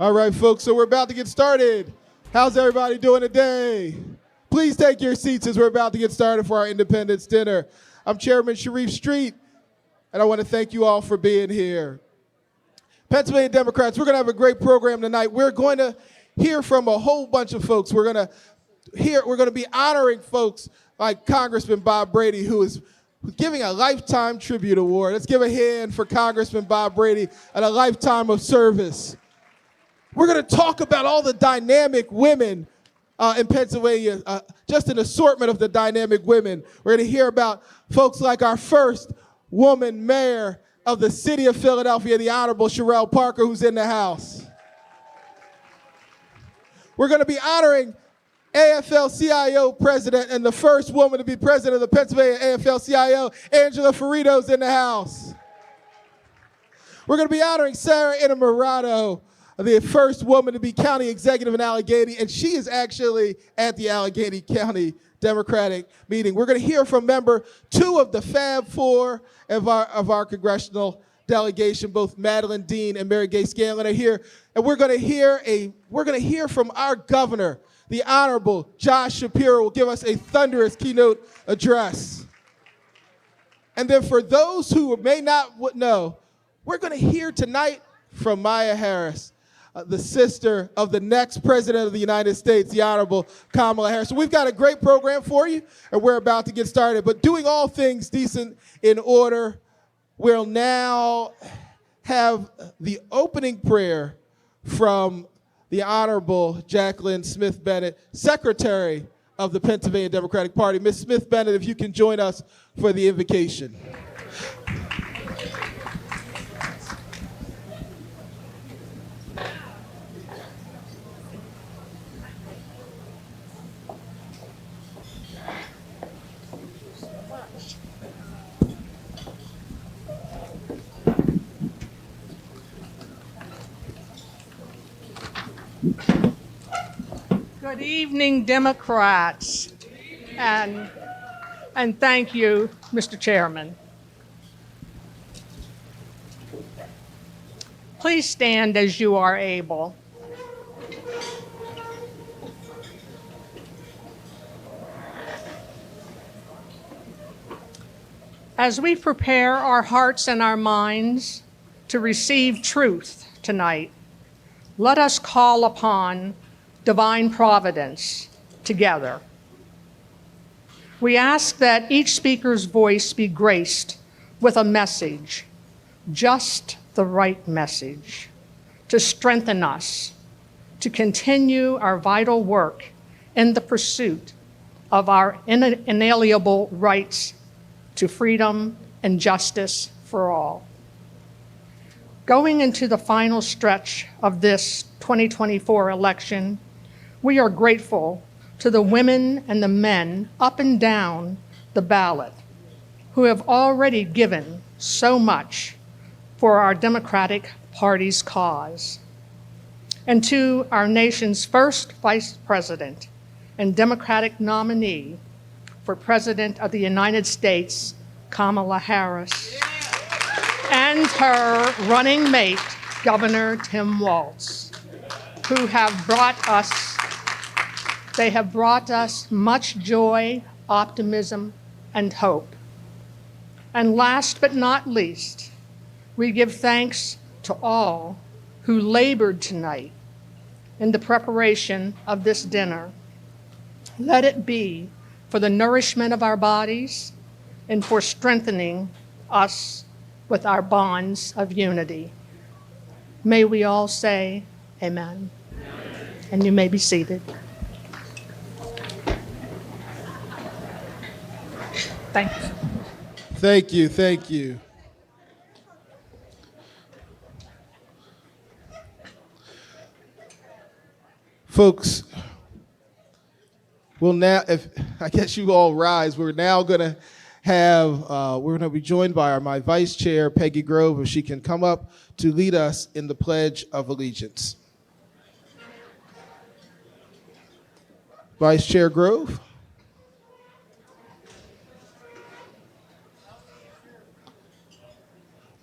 All right, folks, so we're about to get started. How's everybody doing today? Please take your seats as we're about to get started for our Independence Dinner. I'm Chairman Sharif Street, and I want to thank you all for being here. Pennsylvania Democrats, we're going to have a great program tonight. We're going to hear from a whole bunch of folks. We're going to be honoring folks like Congressman Bob Brady, who is giving a Lifetime Tribute Award. Let's give a hand for Congressman Bob Brady and a lifetime of service. We're going to talk about all the dynamic women in Pennsylvania, just an assortment of the dynamic women. We're going to hear about folks like our first woman mayor of the city of Philadelphia, the Honorable Sherelle Parker, who's in the house. We're going to be honoring AFL-CIO president and the first woman to be president of the Pennsylvania AFL-CIO, Angela Ferrito's in the house. We're going to be honoring Sarah Innamorato, the first woman to be county executive in Allegheny, and she is actually at the Allegheny County Democratic meeting. We're going to hear from member 2 of the Fab Four of our congressional delegation. Both Madeline Dean and Mary Gay Scanlon are here, and we're going to hear from our governor, the Honorable Josh Shapiro, will give us a thunderous keynote address. And then for those who may not know, we're going to hear tonight from Maya Harris, the sister of the next president of the United States, the Honorable Kamala Harris. So we've got a great program for you, and we're about to get started. But doing all things decent in order, we'll now have the opening prayer from the Honorable Jacqueline Smith Bennett, Secretary of the Pennsylvania Democratic Party. Ms. Smith Bennett, if you can join us for the invocation. Good evening, Democrats, and thank you, Mr. Chairman. Please stand as you are able. As we prepare our hearts and our minds to receive truth tonight, let us call upon divine providence together. We ask that each speaker's voice be graced with a message, just the right message, to strengthen us, to continue our vital work in the pursuit of our inalienable rights to freedom and justice for all. Going into the final stretch of this 2024 election, we are grateful to the women and the men up and down the ballot who have already given so much for our Democratic Party's cause. And to our nation's first Vice President and Democratic nominee for President of the United States, Kamala Harris, and her running mate, Governor Tim Walz, who have brought us much joy, optimism, and hope. And last but not least, we give thanks to all who labored tonight in the preparation of this dinner. Let it be for the nourishment of our bodies and for strengthening us with our bonds of unity. May we all say amen. And you may be seated. Thank you. Thank you, thank you. Folks, I guess you all rise. We're now going to be joined by my vice chair, Peggy Grove, if she can come up to lead us in the Pledge of Allegiance. Vice Chair Grove.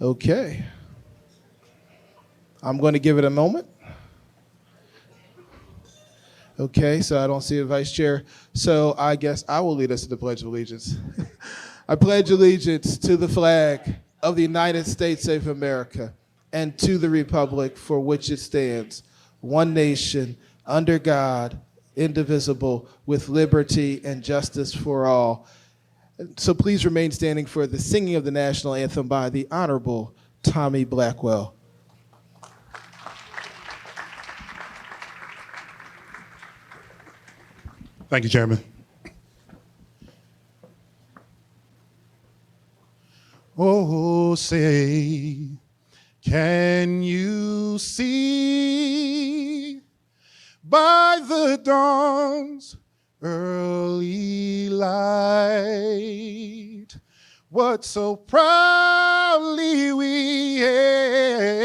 Okay. I'm going to give it a moment. Okay, so I don't see a vice chair. So I guess I will lead us to the Pledge of Allegiance. I pledge allegiance to the flag of the United States of America and to the republic for which it stands, one nation, under God, indivisible, with liberty and justice for all. So please remain standing for the singing of the national anthem by the Honorable Tommy Blackwell. Thank you, Chairman. Oh, say, can you see by the dawn's early light what so proudly we hailed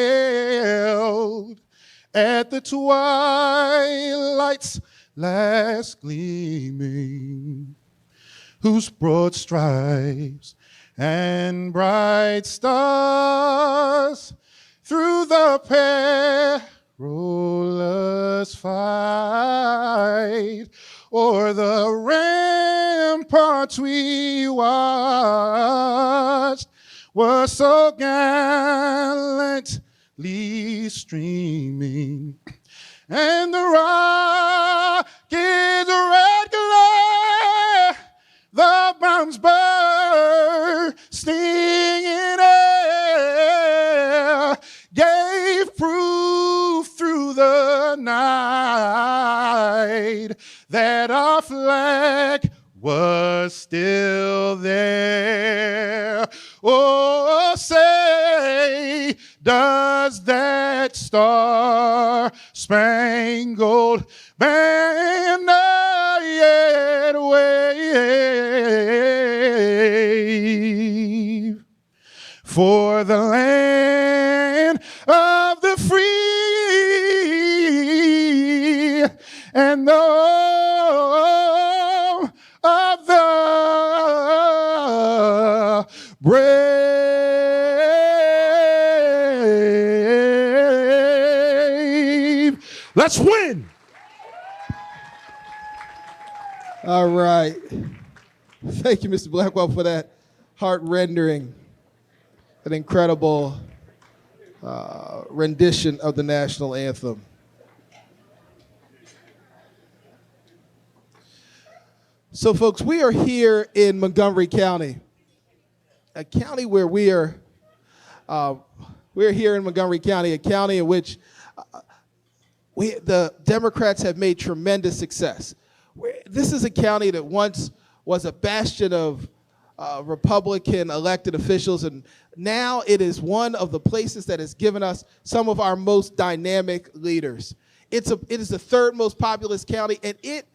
at the twilight's last gleaming, whose broad stripes and bright stars through the perilous fight o'er the ramparts we watched were so gallantly streaming, and the rocket's red glare, the bombs bursting in air, gave proof through the night that our flag was still there. Oh, say, does that star-spangled banner yet wave for the land of the free and the home of the brave? Let's win. All right. Thank you, Mr. Blackwell, for that heart-rendering, an incredible rendition of the national anthem. So, folks, we are here in Montgomery County, a county where we're here in Montgomery County, a county in which the Democrats have made tremendous success. This is a county that once was a bastion of Republican elected officials, and now it is one of the places that has given us some of our most dynamic leaders. It is the third most populous county, and it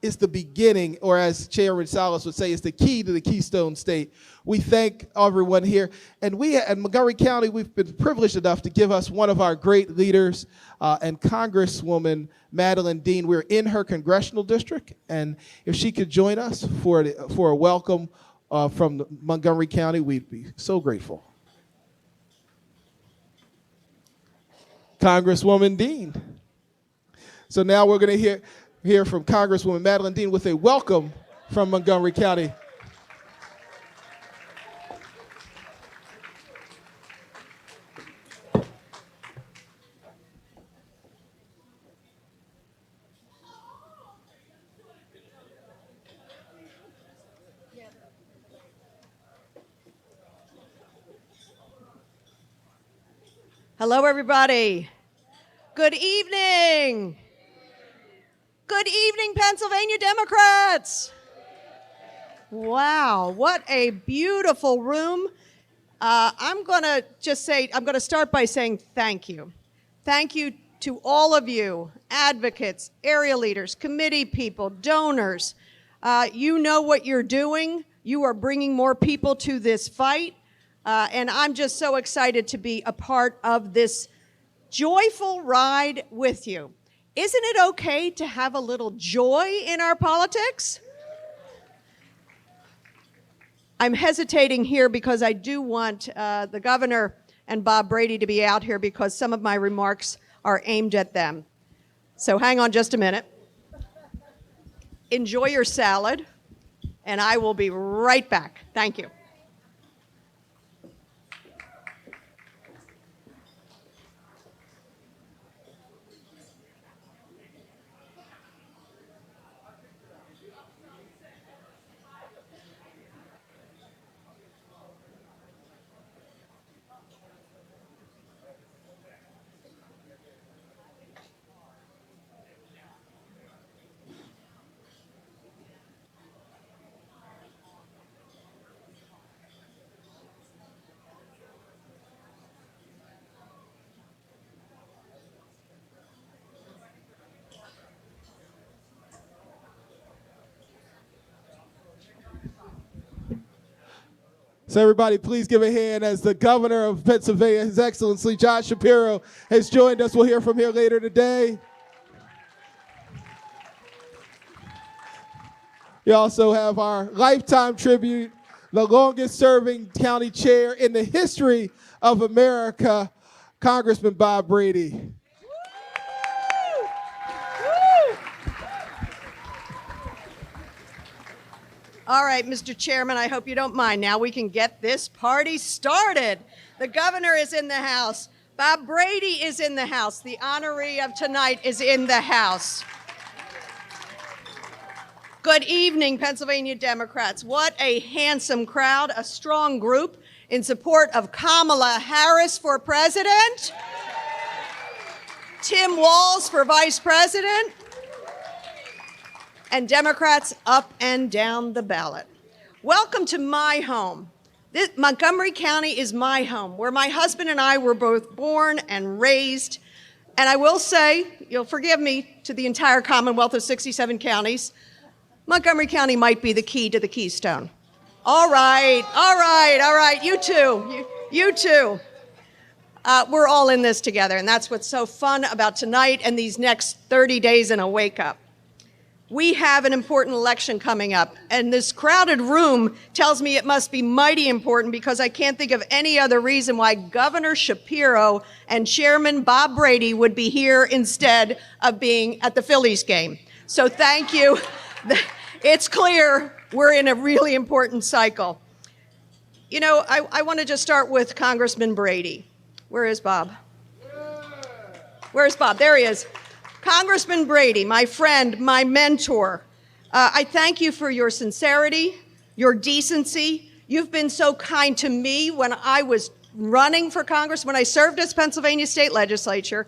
is the beginning, or as Chairman Salas would say, it's the key to the Keystone State. We thank everyone here. And we at Montgomery County, we've been privileged enough to give us one of our great leaders, and Congresswoman Madeline Dean. We're in her congressional district, and if she could join us for a welcome from Montgomery County, we'd be so grateful. Congresswoman Dean. So now we're going to hear from Congresswoman Madeline Dean with a welcome from Montgomery County. Hello, everybody. Good evening. Good evening, Pennsylvania Democrats. Wow, what a beautiful room. I'm going to start by saying thank you. Thank you to all of you, advocates, area leaders, committee people, donors. You know what you're doing. You are bringing more people to this fight. And I'm just so excited to be a part of this joyful ride with you. Isn't it okay to have a little joy in our politics? I'm hesitating here because I do want the governor and Bob Brady to be out here because some of my remarks are aimed at them. So hang on just a minute. enjoy your salad, and I will be right back. Thank you. So everybody, please give a hand as the governor of Pennsylvania, His Excellency John Shapiro, has joined us. We'll hear from him later today. We also have our lifetime tribute, the longest serving county chair in the history of America, Congressman Bob Brady. All right, Mr. Chairman, I hope you don't mind. Now we can get this party started. The governor is in the house. Bob Brady is in the house. The honoree of tonight is in the house. Good evening, Pennsylvania Democrats. What a handsome crowd, a strong group in support of Kamala Harris for president, Tim Walz for vice president, and Democrats up and down the ballot. Welcome to my home. Montgomery County is my home, where my husband and I were both born and raised. And I will say, you'll forgive me, to the entire Commonwealth of 67 counties, Montgomery County might be the key to the Keystone. All right, you too. We're all in this together, and that's what's so fun about tonight and these next 30 days in a wake-up. We have an important election coming up, and this crowded room tells me it must be mighty important because I can't think of any other reason why Governor Shapiro and Chairman Bob Brady would be here instead of being at the Phillies game. So thank you. It's clear we're in a really important cycle. You know, I want to just start with Congressman Brady. Where is Bob? Where's Bob? There he is. Congressman Brady, my friend, my mentor, I thank you for your sincerity, your decency. You've been so kind to me when I was running for Congress, when I served as Pennsylvania State Legislature,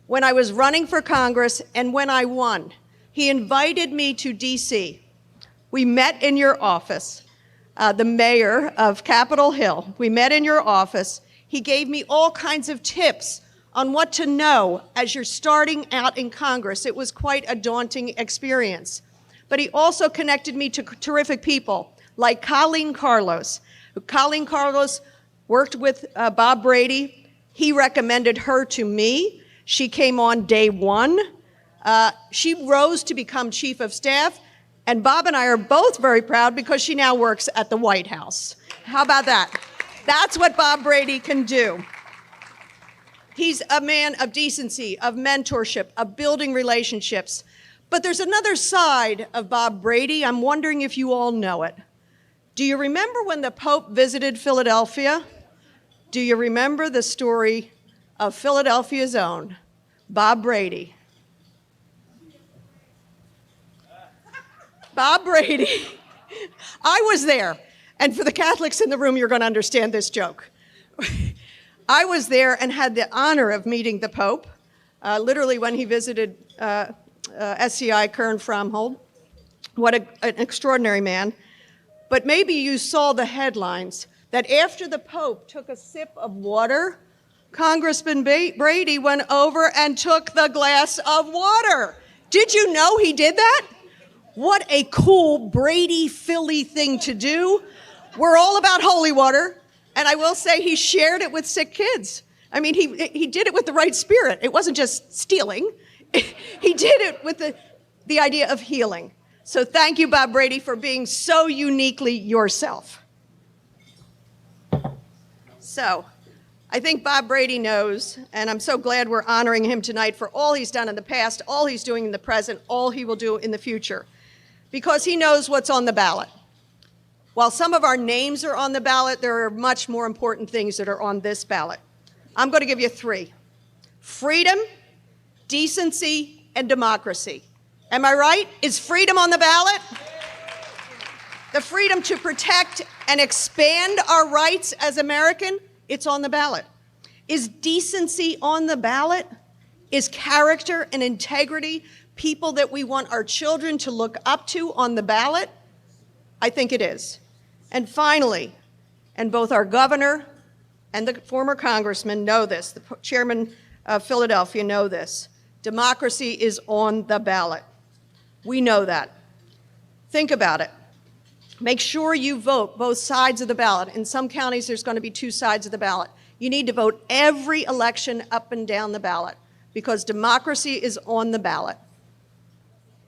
when I was running for Congress, and when I won. He invited me to D.C. We met in your office, the mayor of Capitol Hill. We met in your office. He gave me all kinds of tips on what to know as you're starting out in Congress. It was quite a daunting experience. But he also connected me to terrific people like Colleen Carlos. Colleen Carlos worked with Bob Brady. He recommended her to me. She came on day one. She rose to become chief of staff, and Bob and I are both very proud because she now works at the White House. How about that? That's what Bob Brady can do. He's a man of decency, of mentorship, of building relationships. But there's another side of Bob Brady. I'm wondering if you all know it. Do you remember when the Pope visited Philadelphia? Do you remember the story of Philadelphia's own, Bob Brady? Bob Brady. I was there. And for the Catholics in the room, you're going to understand this joke. I was there and had the honor of meeting the Pope, literally when he visited SCI Kern Fromhold. What an extraordinary man. But maybe you saw the headlines that after the Pope took a sip of water, Congressman Brady went over and took the glass of water. Did you know he did that? What a cool Brady Philly thing to do. We're all about holy water. And I will say he shared it with sick kids. I mean, he did it with the right spirit. It wasn't just stealing. He did it with the idea of healing. So thank you, Bob Brady, for being so uniquely yourself. So I think Bob Brady knows, and I'm so glad we're honoring him tonight for all he's done in the past, all he's doing in the present, all he will do in the future. because he knows what's on the ballot. While some of our names are on the ballot, there are much more important things that are on this ballot. I'm going to give you three: freedom, decency, and democracy. Am I right? Is freedom on the ballot? The freedom to protect and expand our rights as American, it's on the ballot. Is decency on the ballot? Is character and integrity, people that we want our children to look up to, on the ballot? I think it is. And finally, and both our governor and the former congressman know this, the chairman of Philadelphia know this, democracy is on the ballot. We know that. Think about it. Make sure you vote both sides of the ballot. In some counties, there's going to be two sides of the ballot. You need to vote every election up and down the ballot, because democracy is on the ballot.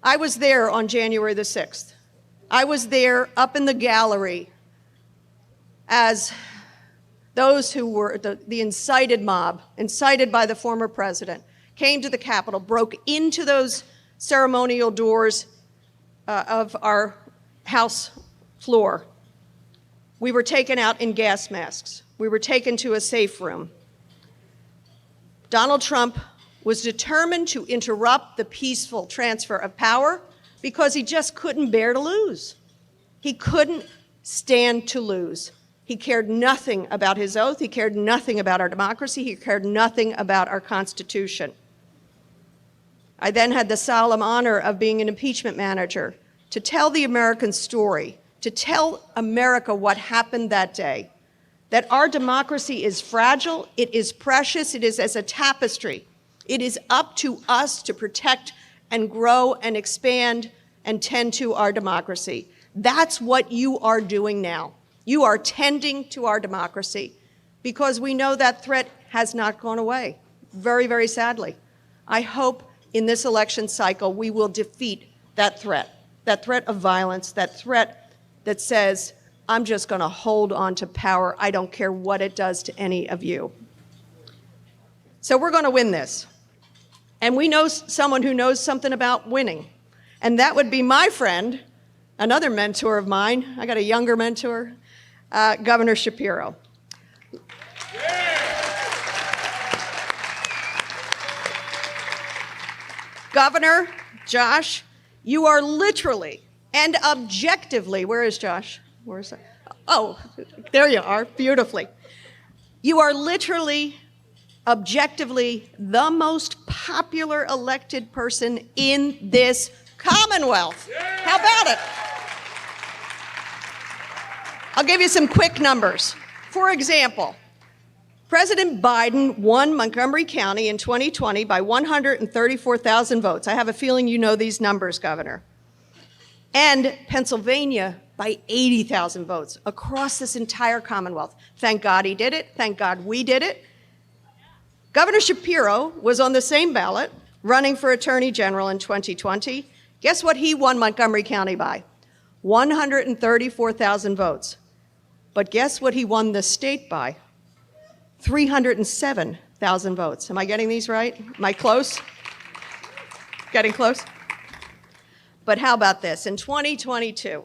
I was there on January the 6th. I was there up in the gallery as those who were the incited mob, incited by the former president, came to the Capitol, broke into those ceremonial doors of our House floor. We were taken out in gas masks. We were taken to a safe room. Donald Trump was determined to interrupt the peaceful transfer of power because he just couldn't bear to lose. He couldn't stand to lose. He cared nothing about his oath. He cared nothing about our democracy. He cared nothing about our Constitution. I then had the solemn honor of being an impeachment manager to tell the American story, to tell America what happened that day, that our democracy is fragile, it is precious, it is as a tapestry. It is up to us to protect and grow and expand and tend to our democracy. That's what you are doing now. You are tending to our democracy, because we know that threat has not gone away, very, very sadly. I hope in this election cycle we will defeat that threat of violence, that threat that says, I'm just going to hold on to power. I don't care what it does to any of you. So we're going to win this. And we know someone who knows something about winning. And that would be my friend, another mentor of mine. I got a younger mentor, Governor Shapiro. Governor Josh, you are literally and objectively, where is Josh? Where is that? Oh, there you are, beautifully. You are literally, objectively, the most popular elected person in this Commonwealth. How about it? I'll give you some quick numbers. For example, President Biden won Montgomery County in 2020 by 134,000 votes. I have a feeling you know these numbers, Governor. And Pennsylvania by 80,000 votes across this entire Commonwealth. Thank God he did it. Thank God we did it. Governor Shapiro was on the same ballot, running for Attorney General in 2020. Guess what he won Montgomery County by? 134,000 votes. But guess what he won the state by? 307,000 votes. Am I getting these right? Am I close? Getting close? But how about this? In 2022,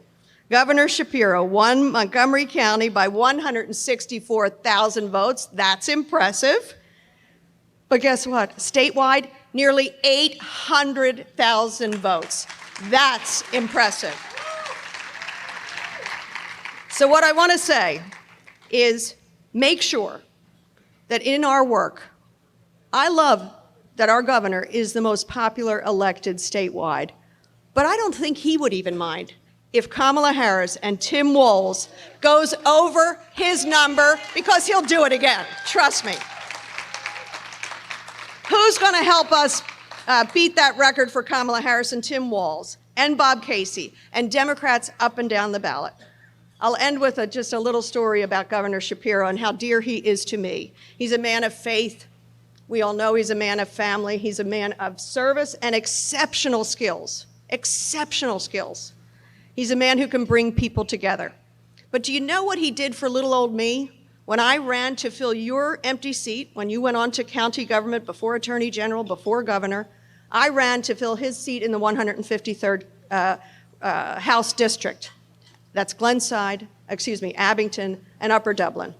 Governor Shapiro won Montgomery County by 164,000 votes. That's impressive. But guess what? Statewide, nearly 800,000 votes. That's impressive. So what I want to say is make sure that in our work, I love that our governor is the most popular elected statewide, but I don't think he would even mind if Kamala Harris and Tim Walz goes over his number, because he'll do it again, trust me. Who's going to help us beat that record for Kamala Harris and Tim Walz and Bob Casey and Democrats up and down the ballot? I'll end with just a little story about Governor Shapiro and how dear he is to me. He's a man of faith. We all know he's a man of family. He's a man of service and exceptional skills. Exceptional skills. He's a man who can bring people together. But do you know what he did for little old me? When I ran to fill your empty seat, when you went on to county government, before Attorney General, before Governor, I ran to fill his seat in the 153rd House district. That's Abington, and Upper Dublin.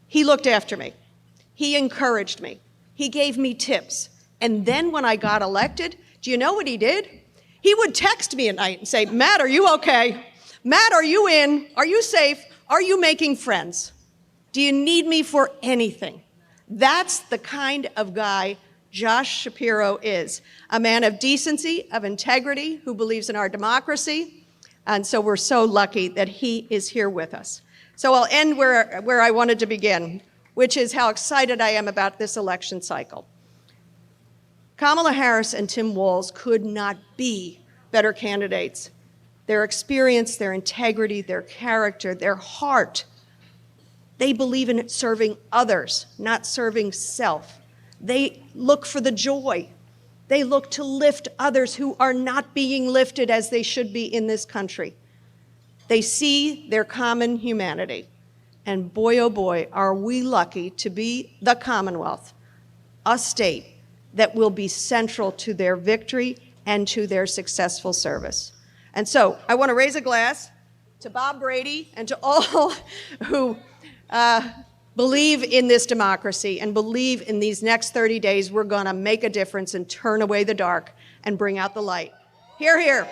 He looked after me. He encouraged me. He gave me tips. And then when I got elected, do you know what he did? He would text me at night and say, Matt, are you okay? Matt, are you in? Are you safe? Are you making friends? Do you need me for anything? That's the kind of guy Josh Shapiro is, a man of decency, of integrity, who believes in our democracy. And so we're so lucky that he is here with us. So I'll end where I wanted to begin, which is how excited I am about this election cycle. Kamala Harris and Tim Walz could not be better candidates. Their experience, their integrity, their character, their heart. They believe in serving others, not serving self. They look for the joy. They look to lift others who are not being lifted as they should be in this country. They see their common humanity. And boy, oh boy, are we lucky to be the Commonwealth, a state that will be central to their victory and to their successful service. And so I want to raise a glass to Bob Brady and to all who believe in this democracy and believe in these next 30 days we're going to make a difference and turn away the dark and bring out the light. Hear, hear.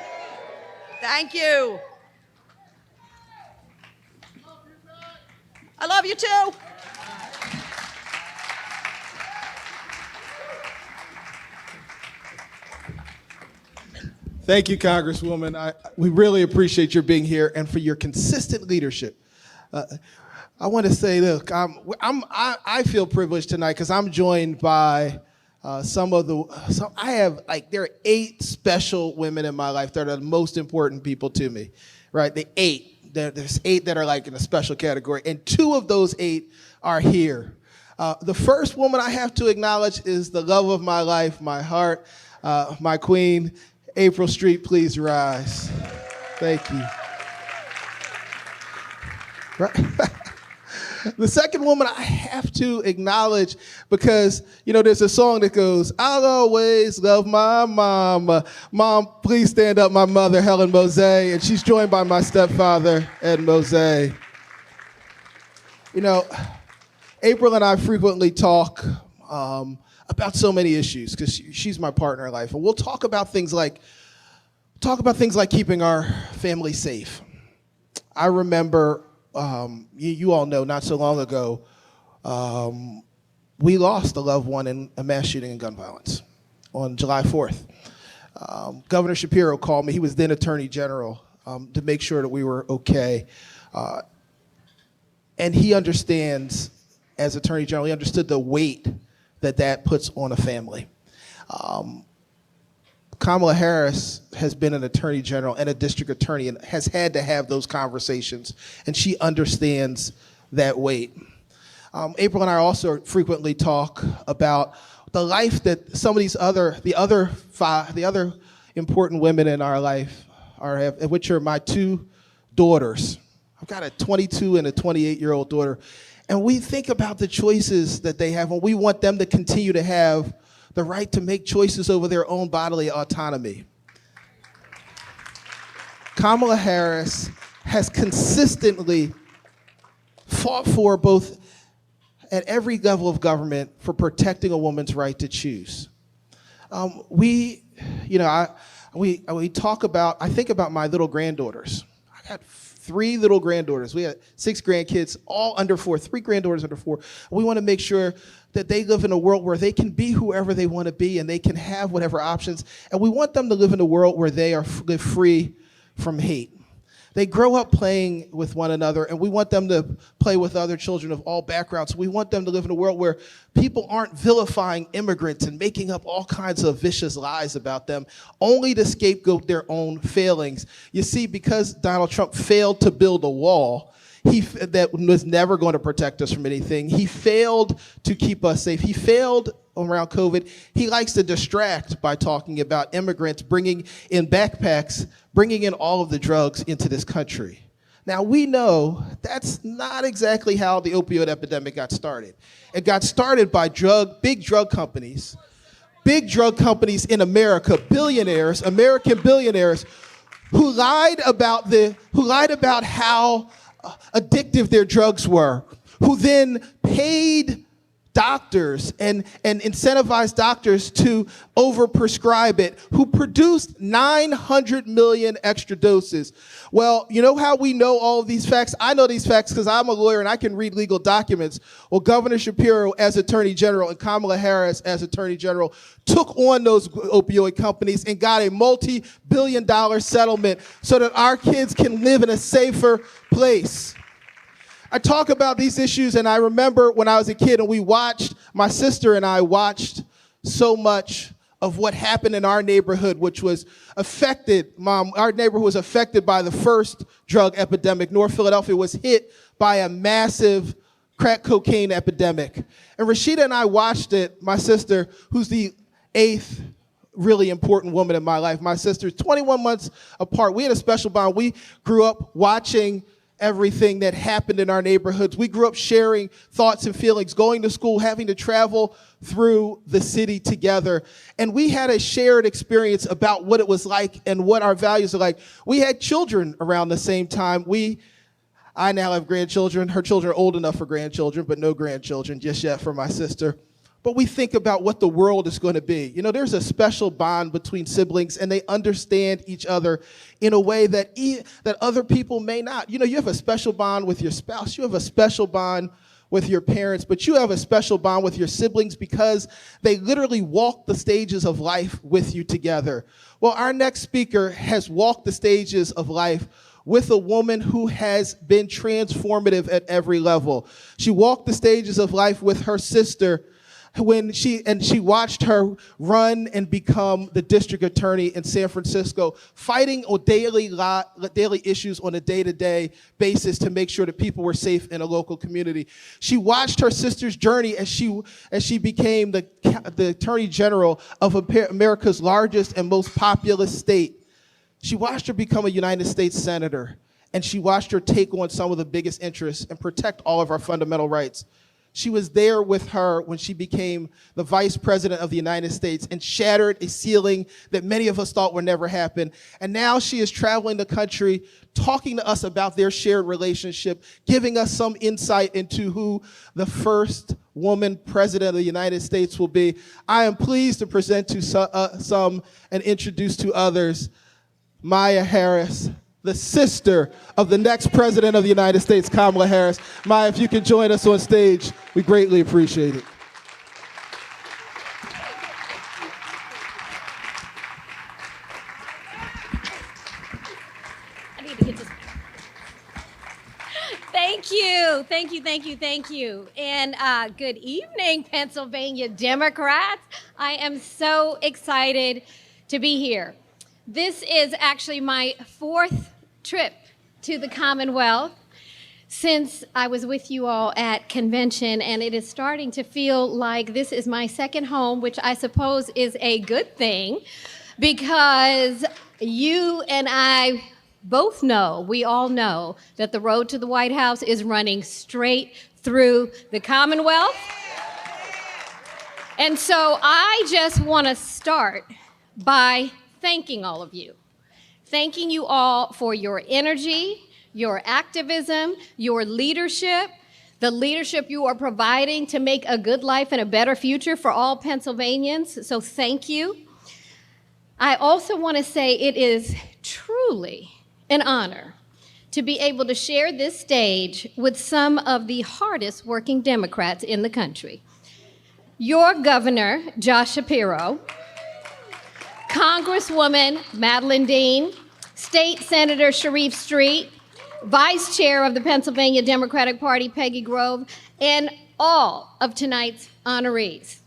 Thank you. I love you too. Thank you, Congresswoman. We really appreciate your being here and for your consistent leadership. I want to say, look, I feel privileged tonight because I'm joined by there are 8 special women in my life that are the most important people to me, right? There's 8 that are like in a special category, and 2 of those 8 are here. The first woman I have to acknowledge is the love of my life, my heart, my queen, April Street. Please rise. Thank you. Right. The second woman I have to acknowledge because, there's a song that goes, I'll always love my mom. Mom, please stand up, my mother, Helen Mose, and she's joined by my stepfather, Ed Mose. April and I frequently talk about so many issues because she's my partner in life. And we'll talk about things like keeping our family safe. I remember, you all know, not so long ago, we lost a loved one in a mass shooting and gun violence on July 4th. Governor Shapiro called me. He was then Attorney General to make sure that we were okay. And he understands, as Attorney General, he understood the weight that puts on a family. Kamala Harris has been an attorney general and a district attorney and has had to have those conversations, and she understands that weight. April and I also frequently talk about the life that some of the other important women in our life which are my 2 daughters. I've got a 22 and a 28-year-old daughter, and we think about the choices that they have, and we want them to continue to have the right to make choices over their own bodily autonomy. Kamala Harris has consistently fought for, both at every level of government, for protecting a woman's right to choose. I think about my little granddaughters. I got 3 little granddaughters. We had 6 grandkids, all under 4, 3 granddaughters under 4. We want to make sure that they live in a world where they can be whoever they want to be and they can have whatever options. And we want them to live in a world where they live free from hate. They grow up playing with one another, and we want them to play with other children of all backgrounds. We want them to live in a world where people aren't vilifying immigrants and making up all kinds of vicious lies about them, only to scapegoat their own failings. You see, because Donald Trump failed to build a wall, that was never going to protect us from anything. He failed to keep us safe. He failed around COVID. He likes to distract by talking about immigrants bringing in backpacks, bringing in all of the drugs into this country. Now, we know that's not exactly how the opioid epidemic got started. It got started by big drug companies in America, American billionaires, who lied about how addictive their drugs were, who then paid doctors and incentivized doctors to overprescribe it, who produced 900 million extra doses. Well, you know how we know all of these facts? I know these facts because I'm a lawyer and I can read legal documents. Well, Governor Shapiro as Attorney General and Kamala Harris as Attorney General took on those opioid companies and got a multi-billion-dollar settlement so that our kids can live in a safer place. I talk about these issues, and I remember when I was a kid and my sister and I watched so much of what happened in our neighborhood, which was affected, our neighborhood was affected by the first drug epidemic. North Philadelphia was hit by a massive crack cocaine epidemic. And Rashida and I watched it, my sister, who's the 8th really important woman in my life. My sister's 21 months apart. We had a special bond. We grew up watching everything that happened in our neighborhoods. We grew up sharing thoughts and feelings, going to school, having to travel through the city together. And we had a shared experience about what it was like and what our values are like. We had children around the same time. I now have grandchildren. Her children are old enough for grandchildren, but no grandchildren just yet for my sister. But we think about what the world is going to be. You know, there's a special bond between siblings, and they understand each other in a way that other people may not. You know, you have a special bond with your spouse. You have a special bond with your parents, but you have a special bond with your siblings because they literally walk the stages of life with you together. Well, our next speaker has walked the stages of life with a woman who has been transformative at every level. She walked the stages of life with her sister when she watched her run and become the district attorney in San Francisco, fighting on daily issues on a day-to-day basis to make sure that people were safe in a local community. She watched her sister's journey as she became the attorney general of America's largest and most populous state. She watched her become a United States senator, and she watched her take on some of the biggest interests and protect all of our fundamental rights. She was there with her when she became the vice president of the United States and shattered a ceiling that many of us thought would never happen. And now she is traveling the country, talking to us about their shared relationship, giving us some insight into who the first woman president of the United States will be. I am pleased to present to some and introduce to others Maya Harris, the sister of the next president of the United States, Kamala Harris. Maya, if you can join us on stage, we greatly appreciate it. I need to get this. Thank you, thank you, thank you, thank you. And good evening, Pennsylvania Democrats. I am so excited to be here. This is actually my 4th trip to the Commonwealth since I was with you all at convention, and it is starting to feel like this is my second home, which I suppose is a good thing because you and I both know, we all know, that the road to the White House is running straight through the Commonwealth. And so I just want to start by thanking all of you. Thanking you all for your energy, your activism, your leadership, the leadership you are providing to make a good life and a better future for all Pennsylvanians. So thank you. I also want to say it is truly an honor to be able to share this stage with some of the hardest working Democrats in the country. Your governor, Josh Shapiro, Congresswoman Madeline Dean, State Senator Sharif Street, Vice Chair of the Pennsylvania Democratic Party, Peggy Grove, and all of tonight's honorees.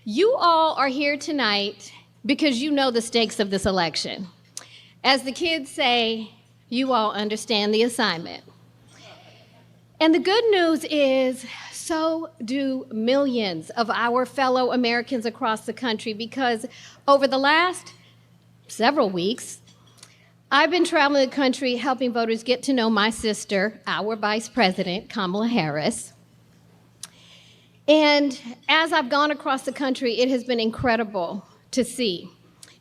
You all are here tonight because you know the stakes of this election. As the kids say, you all understand the assignment. And the good news is, so do millions of our fellow Americans across the country, because over the last several weeks, I've been traveling the country helping voters get to know my sister, our Vice President, Kamala Harris. And as I've gone across the country, it has been incredible to see.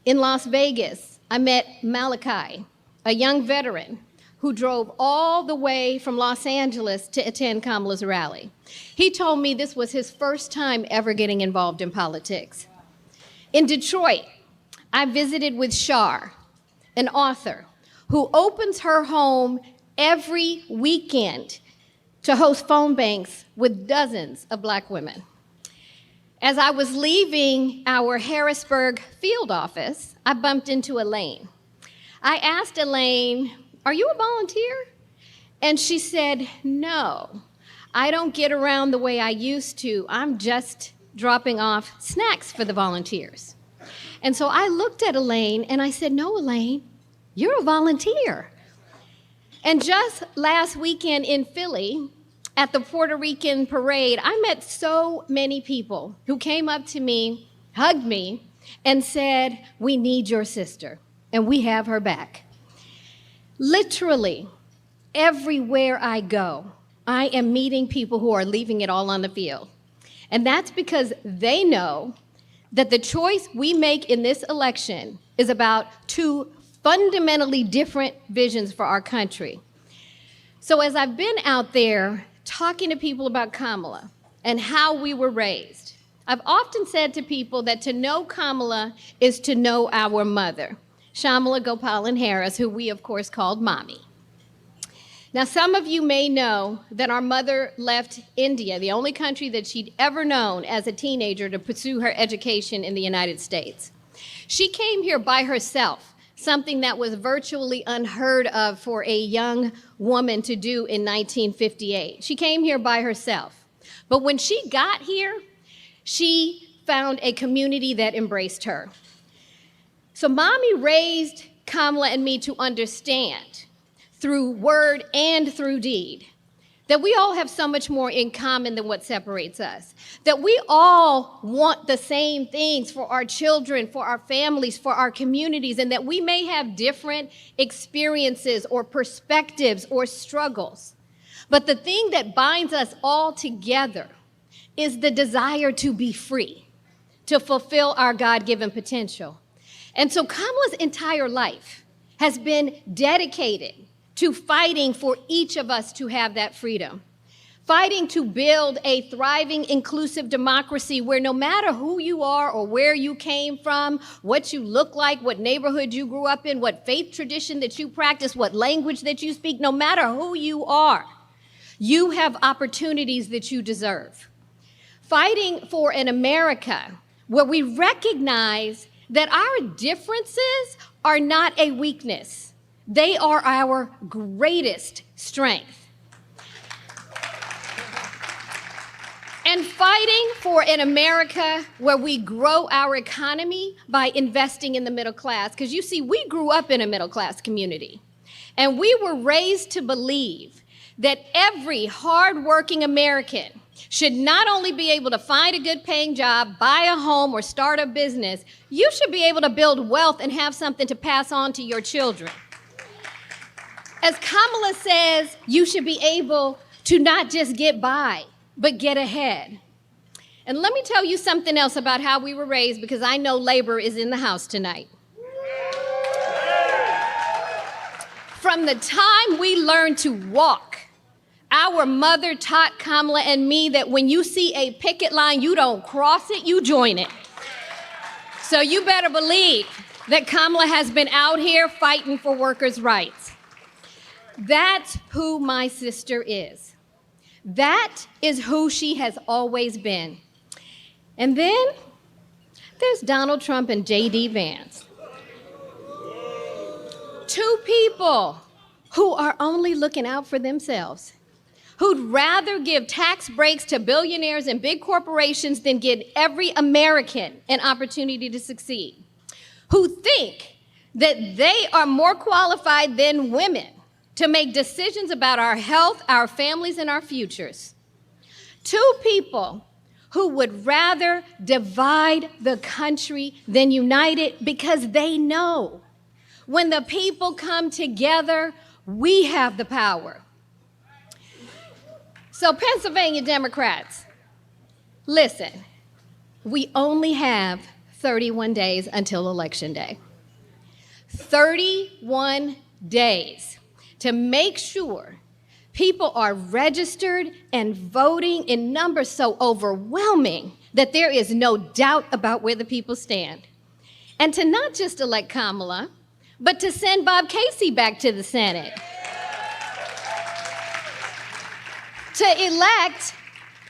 In Las Vegas, I met Malachi, a young veteran who drove all the way from Los Angeles to attend Kamala's rally. He told me this was his first time ever getting involved in politics. In Detroit, I visited with Shar, an author who opens her home every weekend to host phone banks with dozens of Black women. As I was leaving our Harrisburg field office, I bumped into Elaine. I asked Elaine, "Are you a volunteer?" And she said, "No, I don't get around the way I used to. I'm just dropping off snacks for the volunteers." And so I looked at Elaine and I said, "No, Elaine, you're a volunteer." And just last weekend in Philly, at the Puerto Rican parade, I met so many people who came up to me, hugged me, and said, "We need your sister, and we have her back." Literally, everywhere I go, I am meeting people who are leaving it all on the field. And that's because they know that the choice we make in this election is about two fundamentally different visions for our country. So as I've been out there talking to people about Kamala and how we were raised, I've often said to people that to know Kamala is to know our mother, Shamala Gopalan Harris, who we of course called Mommy. Now, some of you may know that our mother left India, the only country that she'd ever known as a teenager, to pursue her education in the United States. She came here by herself, something that was virtually unheard of for a young woman to do in 1958. She came here by herself. But when she got here, she found a community that embraced her. So Mommy raised Kamala and me to understand, through word and through deed, that we all have so much more in common than what separates us, that we all want the same things for our children, for our families, for our communities, and that we may have different experiences or perspectives or struggles. But the thing that binds us all together is the desire to be free, to fulfill our God-given potential. And so Kamala's entire life has been dedicated to fighting for each of us to have that freedom, fighting to build a thriving, inclusive democracy where no matter who you are or where you came from, what you look like, what neighborhood you grew up in, what faith tradition that you practice, what language that you speak, no matter who you are, you have opportunities that you deserve. Fighting for an America where we recognize that our differences are not a weakness. They are our greatest strength. And fighting for an America where we grow our economy by investing in the middle class. Because you see, we grew up in a middle class community. And we were raised to believe that every hardworking American should not only be able to find a good paying job, buy a home, or start a business, you should be able to build wealth and have something to pass on to your children. As Kamala says, you should be able to not just get by, but get ahead. And let me tell you something else about how we were raised, because I know labor is in the house tonight. From the time we learned to walk, our mother taught Kamala and me that when you see a picket line, you don't cross it, you join it. So you better believe that Kamala has been out here fighting for workers' rights. That's who my sister is. That is who she has always been. And then there's Donald Trump and J.D. Vance. Two people who are only looking out for themselves, who'd rather give tax breaks to billionaires and big corporations than give every American an opportunity to succeed, who think that they are more qualified than women to make decisions about our health, our families, and our futures. Two people who would rather divide the country than unite it, because they know when the people come together, we have the power. So Pennsylvania Democrats, listen, we only have 31 days until Election Day. 31 days to make sure people are registered and voting in numbers so overwhelming that there is no doubt about where the people stand. And to not just elect Kamala, but to send Bob Casey back to the Senate. To elect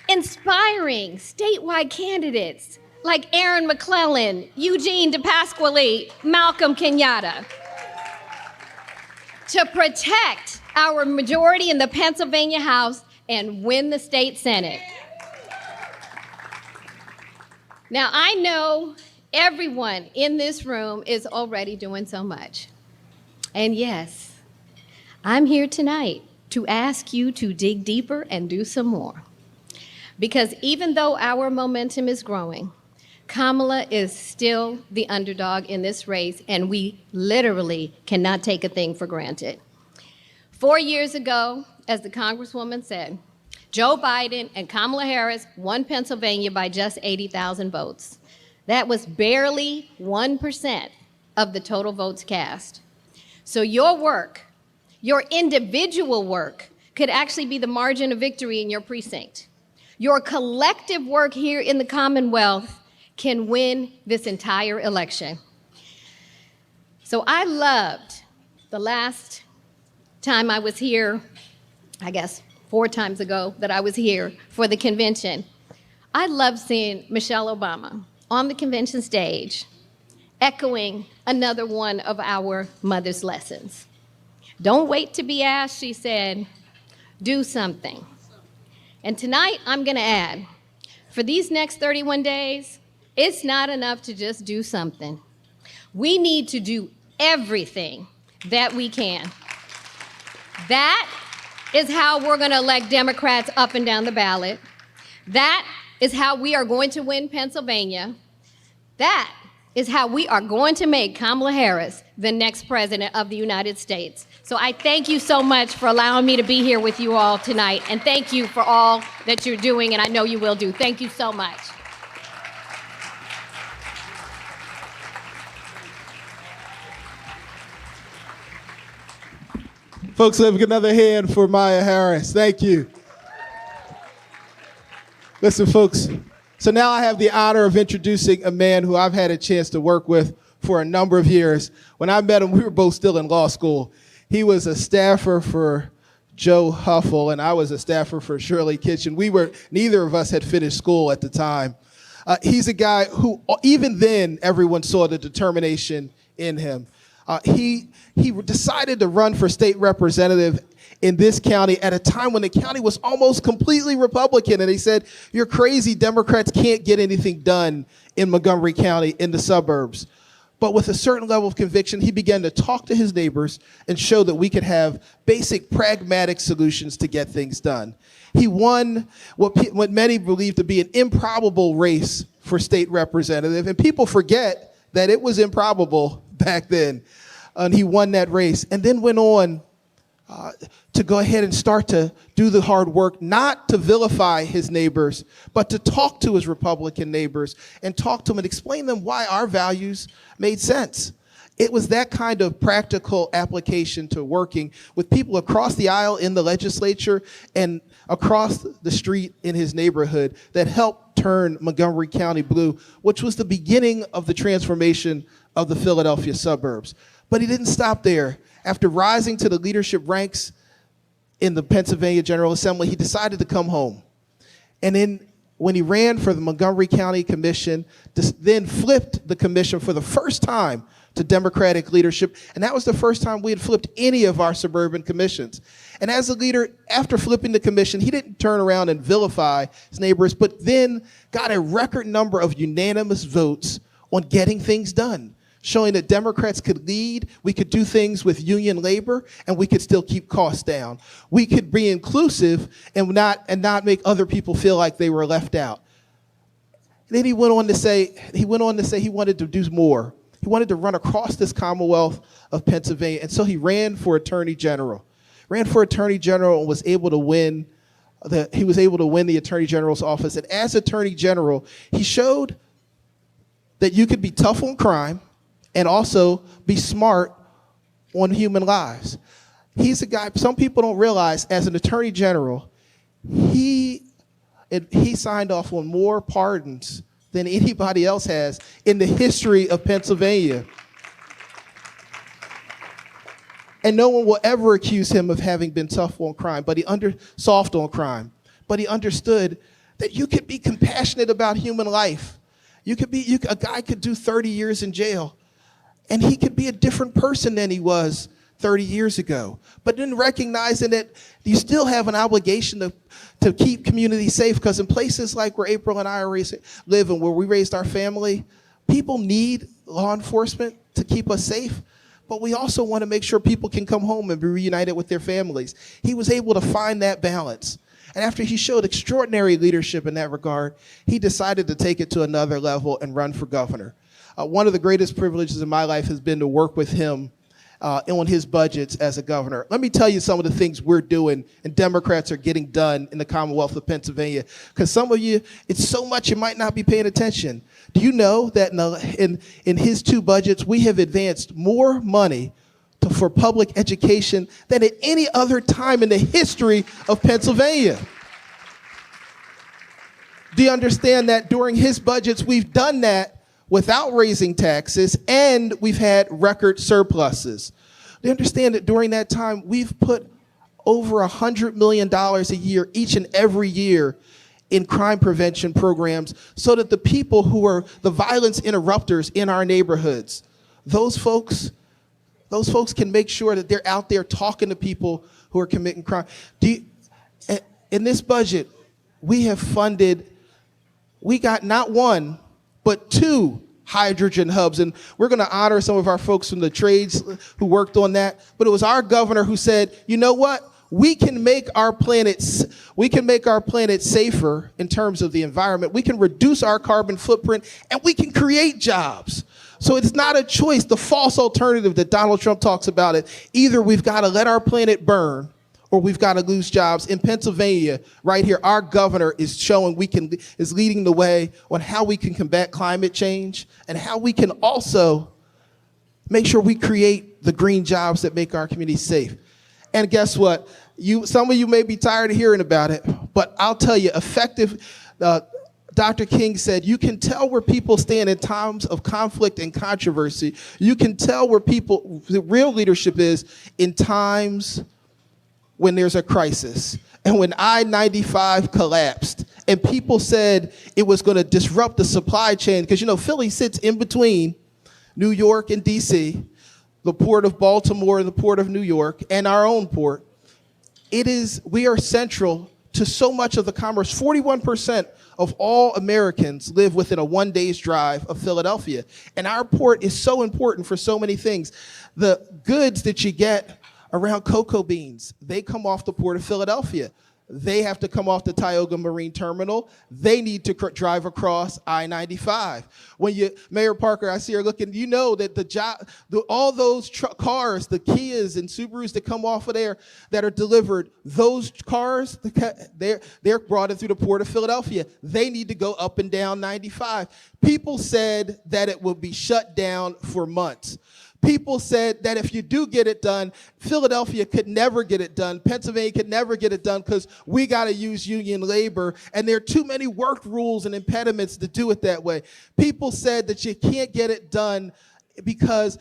inspiring statewide candidates like Aaron McClellan, Eugene DePasquale, Malcolm Kenyatta. To protect our majority in the Pennsylvania House and win the state Senate. Now, I know everyone in this room is already doing so much. And yes, I'm here tonight to ask you to dig deeper and do some more. Because even though our momentum is growing, Kamala is still the underdog in this race, and we literally cannot take a thing for granted. 4 years ago, as the Congresswoman said, Joe Biden and Kamala Harris won Pennsylvania by just 80,000 votes. That was barely 1% of the total votes cast. So your work, your individual work, could actually be the margin of victory in your precinct. Your collective work here in the Commonwealth can win this entire election. So I loved the last time I was here, I guess 4 times ago that I was here for the convention. I loved seeing Michelle Obama on the convention stage, echoing another one of our mother's lessons. Don't wait to be asked, she said, do something. And tonight I'm gonna add, for these next 31 days, it's not enough to just do something. We need to do everything that we can. That is how we're gonna elect Democrats up and down the ballot. That is how we are going to win Pennsylvania. That is how we are going to make Kamala Harris the next president of the United States. So I thank you so much for allowing me to be here with you all tonight, and thank you for all that you're doing, and I know you will do. Thank you so much. Folks, let's give another hand for Maya Harris. Thank you. Listen, folks, so now I have the honor of introducing a man who I've had a chance to work with for a number of years. When I met him, we were both still in law school. He was a staffer for Joe Huffle, and I was a staffer for Shirley Kitchen. Neither of us had finished school at the time. He's a guy who, even then, everyone saw the determination in him. He decided to run for state representative in this county at a time when the county was almost completely Republican. And he said, you're crazy, Democrats can't get anything done in Montgomery County in the suburbs. But with a certain level of conviction, he began to talk to his neighbors and show that we could have basic pragmatic solutions to get things done. He won what many believe to be an improbable race for state representative. And people forget that it was improbable back then. And he won that race and then went on to go ahead and start to do the hard work, not to vilify his neighbors, but to talk to his Republican neighbors and talk to them and explain to them why our values made sense. It was that kind of practical application to working with people across the aisle in the legislature and across the street in his neighborhood that helped turn Montgomery County blue, which was the beginning of the transformation of the Philadelphia suburbs. But he didn't stop there. After rising to the leadership ranks in the Pennsylvania General Assembly, he decided to come home. And then when he ran for the Montgomery County Commission, then flipped the commission for the first time to Democratic leadership. And that was the first time we had flipped any of our suburban commissions. And as a leader, after flipping the commission, he didn't turn around and vilify his neighbors, but then got a record number of unanimous votes on getting things done, showing that Democrats could lead, we could do things with union labor, and we could still keep costs down. We could be inclusive and not make other people feel like they were left out. And then he went on to say he wanted to do more. He wanted to run across this Commonwealth of Pennsylvania, and so he ran for Attorney General. Ran for Attorney General and was able to win the Attorney General's office. And as Attorney General, he showed that you could be tough on crime and also be smart on human lives. He's a guy, some people don't realize, as an attorney general, he signed off on more pardons than anybody else has in the history of Pennsylvania. And no one will ever accuse him of having been soft on crime, but he understood that you could be compassionate about human life. A guy could do 30 years in jail, and he could be a different person than he was 30 years ago. But then recognizing that you still have an obligation to keep communities safe, because in places like where April and I live and where we raised our family, people need law enforcement to keep us safe. But we also want to make sure people can come home and be reunited with their families. He was able to find that balance. And after he showed extraordinary leadership in that regard, he decided to take it to another level and run for governor. One of the greatest privileges in my life has been to work with him on his budgets as a governor. Let me tell you some of the things we're doing and Democrats are getting done in the Commonwealth of Pennsylvania, because some of you, it's so much you might not be paying attention. Do you know that in his 2 budgets, we have advanced more money for public education than at any other time in the history of Pennsylvania? Do you understand that during his budgets, we've done that without raising taxes, and we've had record surpluses? Do you understand that during that time, we've put over $100 million a year, each and every year, in crime prevention programs, so that the people who are the violence interrupters in our neighborhoods, those folks can make sure that they're out there talking to people who are committing crime. In this budget, we got not 1, but 2 hydrogen hubs. And we're going to honor some of our folks from the trades who worked on that. But it was our governor who said, you know what? We can make our planet safer in terms of the environment. We can reduce our carbon footprint, and we can create jobs. So it's not a choice, the false alternative that Donald Trump talks about it. Either we've got to let our planet burn, or we've got to lose jobs. In Pennsylvania, right here, our governor is showing is leading the way on how we can combat climate change and how we can also make sure we create the green jobs that make our community safe. And guess what? Some of you may be tired of hearing about it, but I'll tell you, Dr. King said, you can tell where people stand in times of conflict and controversy. You can tell where the real leadership is in times when there's a crisis. And when I-95 collapsed and people said it was going to disrupt the supply chain, because Philly sits in between New York and DC, the port of Baltimore and the port of New York, and our own port. We are central to so much of the commerce. 41% of all Americans live within a 1-day's drive of Philadelphia. And our port is so important for so many things. The goods that you get around cocoa beans, they come off the port of Philadelphia. They have to come off the Tioga Marine Terminal. They need to drive across I-95. Mayor Parker, I see her looking, you know that all those cars, the Kias and Subarus that come off of there that are delivered, those cars, they're brought in through the port of Philadelphia. They need to go up and down 95. People said that it would be shut down for months. People said that if you do get it done, Philadelphia could never get it done. Pennsylvania could never get it done because we got to use union labor, and there are too many work rules and impediments to do it that way. People said that you can't get it done because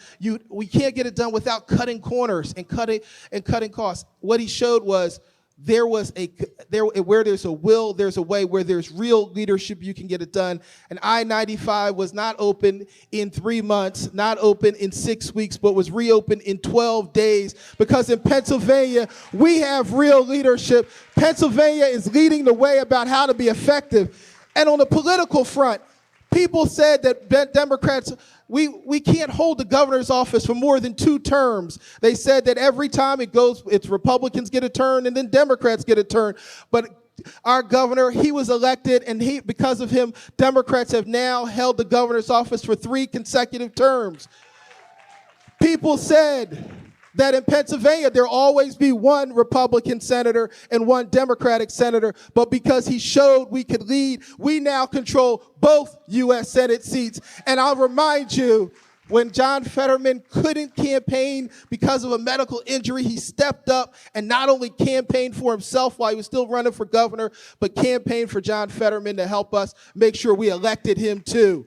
we can't get it done without cutting corners and cutting costs. What he showed was where there's a will, there's a way. Where there's real leadership, you can get it done. And I-95 was not open in 3 months, not open in 6 weeks, but was reopened in 12 days. Because in Pennsylvania, we have real leadership. Pennsylvania is leading the way about how to be effective. And on the political front, people said that Democrats, we can't hold the governor's office for more than 2 terms. They said that every time it's Republicans get a turn and then Democrats get a turn. But our governor, he was elected, and because of him, Democrats have now held the governor's office for 3 consecutive terms. People said that in Pennsylvania, there'll always be 1 Republican senator and 1 Democratic senator, but because he showed we could lead, we now control both U.S. Senate seats. And I'll remind you When John Fetterman couldn't campaign because of a medical injury, he stepped up and not only campaigned for himself while he was still running for governor, but campaigned for John Fetterman to help us make sure we elected him too.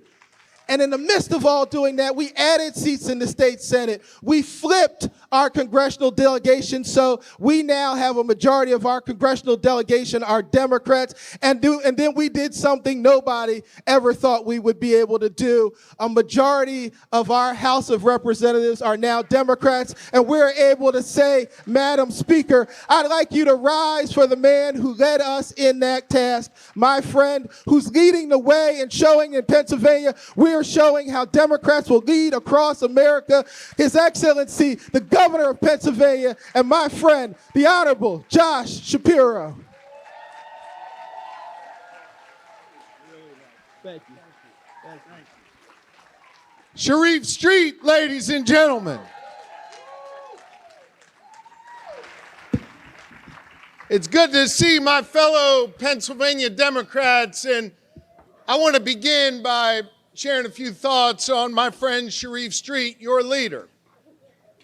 And in the midst of all doing that, we added seats in the state Senate. We flipped our congressional delegation, so we now have a majority of our congressional delegation are Democrats. And then we did something nobody ever thought we would be able to do. A majority of our House of Representatives are now Democrats, and we're able to say, Madam Speaker, I'd like you to rise for the man who led us in that task, my friend who's leading the way and showing in Pennsylvania we're showing how Democrats will lead across America. His Excellency, the Governor of Pennsylvania, and my friend, the Honorable Josh Shapiro. Thank you. Sharif Street, ladies and gentlemen. It's good to see my fellow Pennsylvania Democrats, and I want to begin by sharing a few thoughts on my friend Sharif Street, your leader.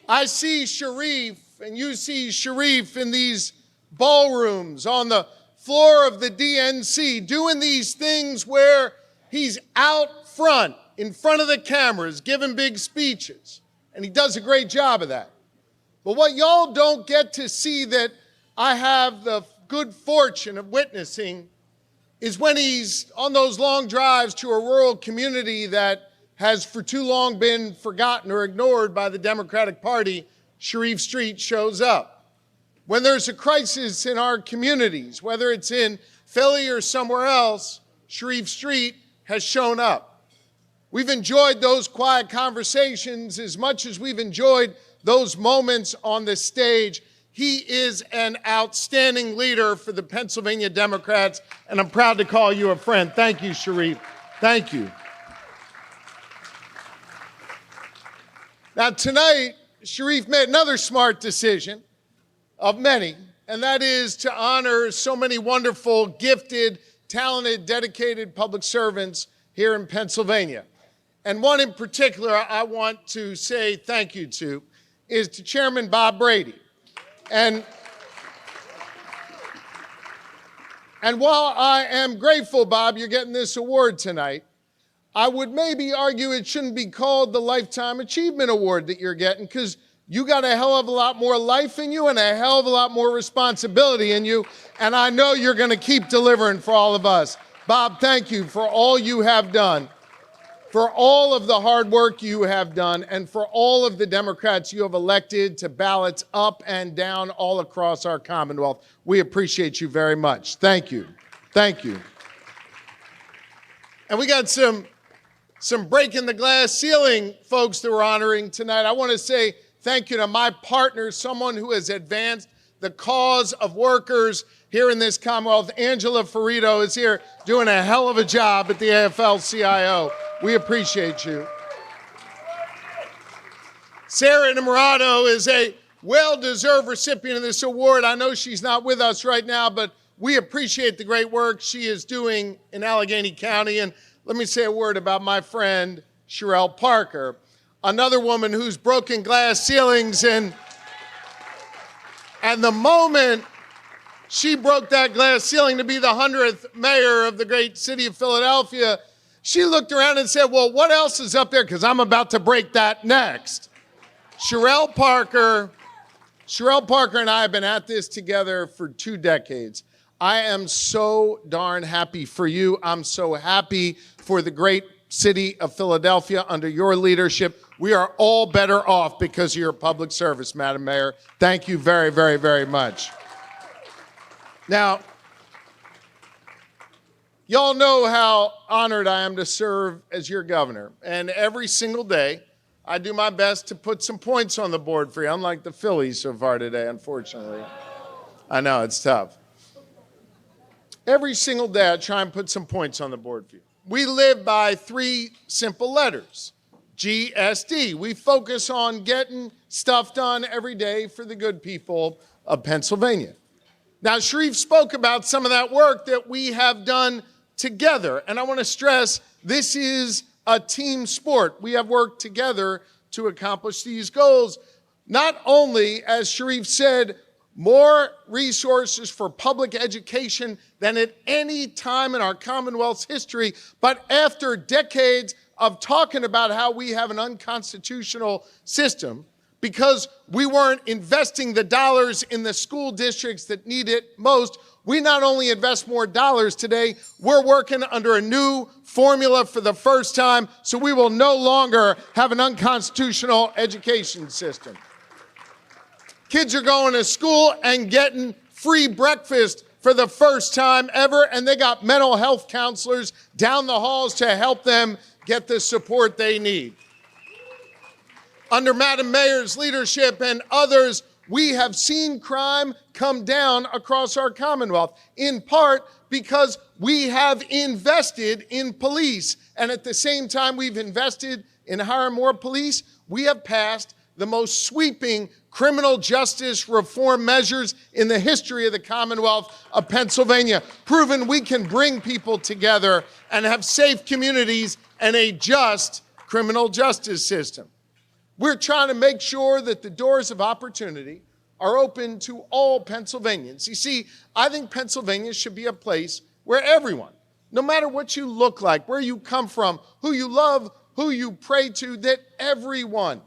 I see Sharif, and you see Sharif in these ballrooms on the floor of the DNC, doing these things where he's out front, in front of the cameras, giving big speeches, and he does a great job of that. But what y'all don't get to see that I have the good fortune of witnessing is when he's on those long drives to a rural community that has for too long been forgotten or ignored by the Democratic Party, Sharif Street shows up. When there's a crisis in our communities, whether it's in Philly or somewhere else, Sharif Street has shown up. We've enjoyed those quiet conversations as much as we've enjoyed those moments on the stage. He is an outstanding leader for the Pennsylvania Democrats, and I'm proud to call you a friend. Thank you, Sharif. Thank you. Now, tonight, Sharif made another smart decision of many, and that is to honor so many wonderful, gifted, talented, dedicated public servants here in Pennsylvania. And one in particular I want to say thank you to is to Chairman Bob Brady. And while I am grateful, Bob, you're getting this award tonight, I would maybe argue it shouldn't be called the Lifetime Achievement Award that you're getting, because you got a hell of a lot more life in you and a hell of a lot more responsibility in you, and I know you're going to keep delivering for all of us. Bob, thank you for all you have done, for all of the hard work you have done, and for all of the Democrats you have elected to ballots up and down all across our Commonwealth. We appreciate you very much. Thank you. Thank you. And we got some breaking the glass ceiling folks that we're honoring tonight. I want to say thank you to my partner, someone who has advanced the cause of workers here in this Commonwealth. Angela Ferrito is here doing a hell of a job at the AFL-CIO. We appreciate you. Sarah Innamorato is a well-deserved recipient of this award. I know she's not with us right now, but we appreciate the great work she is doing in Allegheny County. And let me say a word about my friend, Sherelle Parker, another woman who's broken glass ceilings. And the moment she broke that glass ceiling to be the 100th mayor of the great city of Philadelphia, she looked around and said, well, what else is up there? Because I'm about to break that next. Sherelle Parker and I have been at this together for 2 decades. I am so darn happy for you. I'm so happy for the great city of Philadelphia under your leadership. We are all better off because of your public service, Madam Mayor. Thank you very, very, very much. Now, y'all know how honored I am to serve as your governor. And every single day, I do my best to put some points on the board for you, unlike the Phillies so far today, unfortunately. I know, it's tough. Every single day, I try and put some points on the board for you. We live by 3 simple letters, GSD. We focus on getting stuff done every day for the good people of Pennsylvania. Now, Sharif spoke about some of that work that we have done together, and I want to stress this is a team sport. We have worked together to accomplish these goals. Not only, as Sharif said, more resources for public education than at any time in our Commonwealth's history, but after decades of talking about how we have an unconstitutional system because we weren't investing the dollars in the school districts that need it most, we not only invest more dollars today, we're working under a new formula for the first time, so we will no longer have an unconstitutional education system. Kids are going to school and getting free breakfast for the first time ever, and they got mental health counselors down the halls to help them get the support they need. Under Madam Mayor's leadership and others, we have seen crime come down across our Commonwealth, in part because we have invested in police. And at the same time we've invested in hiring more police, we have passed the most sweeping criminal justice reform measures in the history of the Commonwealth of Pennsylvania, proving we can bring people together and have safe communities and a just criminal justice system. We're trying to make sure that the doors of opportunity are open to all Pennsylvanians. You see, I think Pennsylvania should be a place where everyone, no matter what you look like, where you come from, who you love, who you pray to, that everyone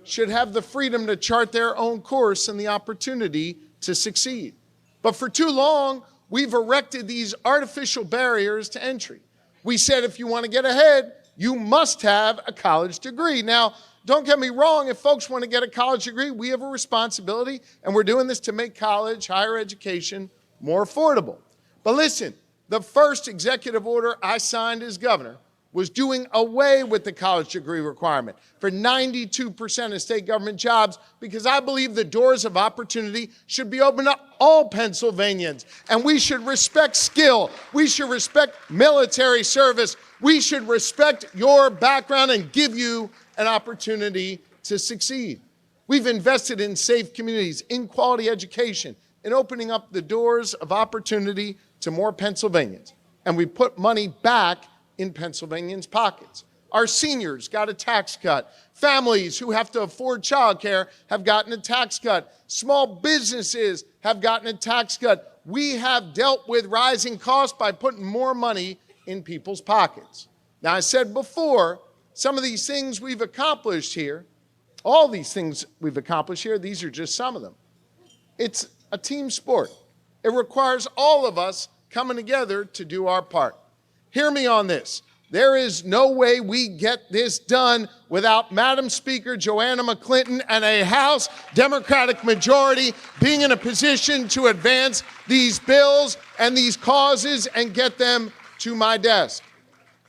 should have the freedom to chart their own course and the opportunity to succeed. But for too long, we've erected these artificial barriers to entry. We said if you want to get ahead, you must have a college degree. Now, don't get me wrong, if folks want to get a college degree, we have a responsibility, and we're doing this to make college, higher education, more affordable. But listen, the first executive order I signed as governor was doing away with the college degree requirement for 92% of state government jobs, because I believe the doors of opportunity should be open to all Pennsylvanians, and we should respect skill. We should respect military service. We should respect your background and give you an opportunity to succeed. We've invested in safe communities, in quality education, in opening up the doors of opportunity to more Pennsylvanians. And we put money back in Pennsylvanians' pockets. Our seniors got a tax cut. Families who have to afford childcare have gotten a tax cut. Small businesses have gotten a tax cut. We have dealt with rising costs by putting more money in people's pockets. Now, I said before, some of these things we've accomplished here, all these things we've accomplished here, these are just some of them. It's a team sport. It requires all of us coming together to do our part. Hear me on this. There is no way we get this done without Madam Speaker Joanna McClinton and a House Democratic majority being in a position to advance these bills and these causes and get them to my desk.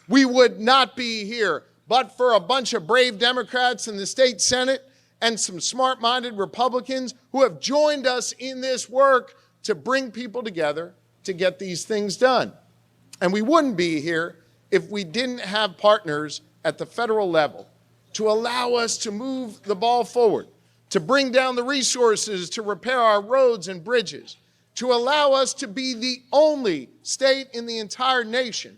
We would not be here but for a bunch of brave Democrats in the state Senate and some smart-minded Republicans who have joined us in this work to bring people together to get these things done. And we wouldn't be here if we didn't have partners at the federal level to allow us to move the ball forward, to bring down the resources to repair our roads and bridges, to allow us to be the only state in the entire nation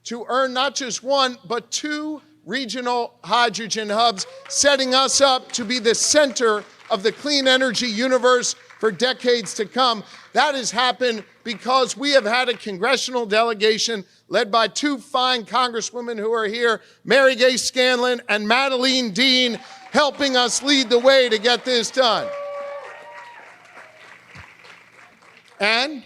to earn not just one, but 2 regional hydrogen hubs, setting us up to be the center of the clean energy universe for decades to come. That has happened because we have had a congressional delegation led by 2 fine congresswomen who are here, Mary Gay Scanlon and Madeline Dean, helping us lead the way to get this done. And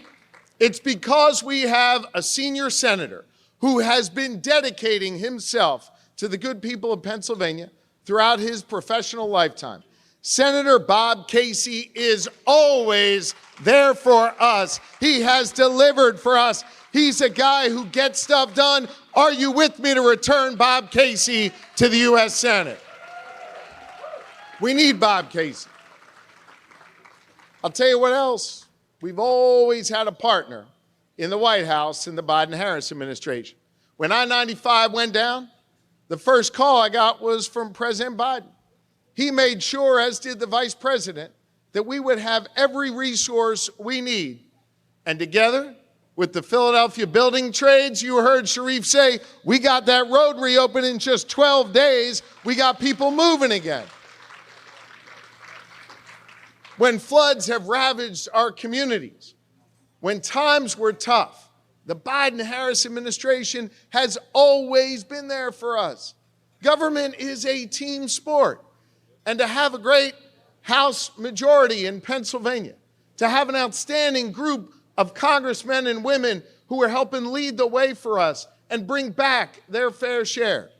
it's because we have a senior senator who has been dedicating himself to the good people of Pennsylvania throughout his professional lifetime. Senator Bob Casey is always there for us. He has delivered for us. He's a guy who gets stuff done. Are you with me to return Bob Casey to the U.S. Senate? We need Bob Casey. I'll tell you what else. We've always had a partner in the White House in the Biden-Harris administration. When I-95 went down, the first call I got was from President Biden. He made sure, as did the Vice President, that we would have every resource we need. And together, With the Philadelphia building trades, you heard Sharif say, we got that road reopened in just 12 days. We got people moving again. When floods have ravaged our communities, when times were tough, the Biden-Harris administration has always been there for us. Government is a team sport. And to have a great House majority in Pennsylvania, to have an outstanding group of congressmen and women who are helping lead the way for us and bring back their fair share,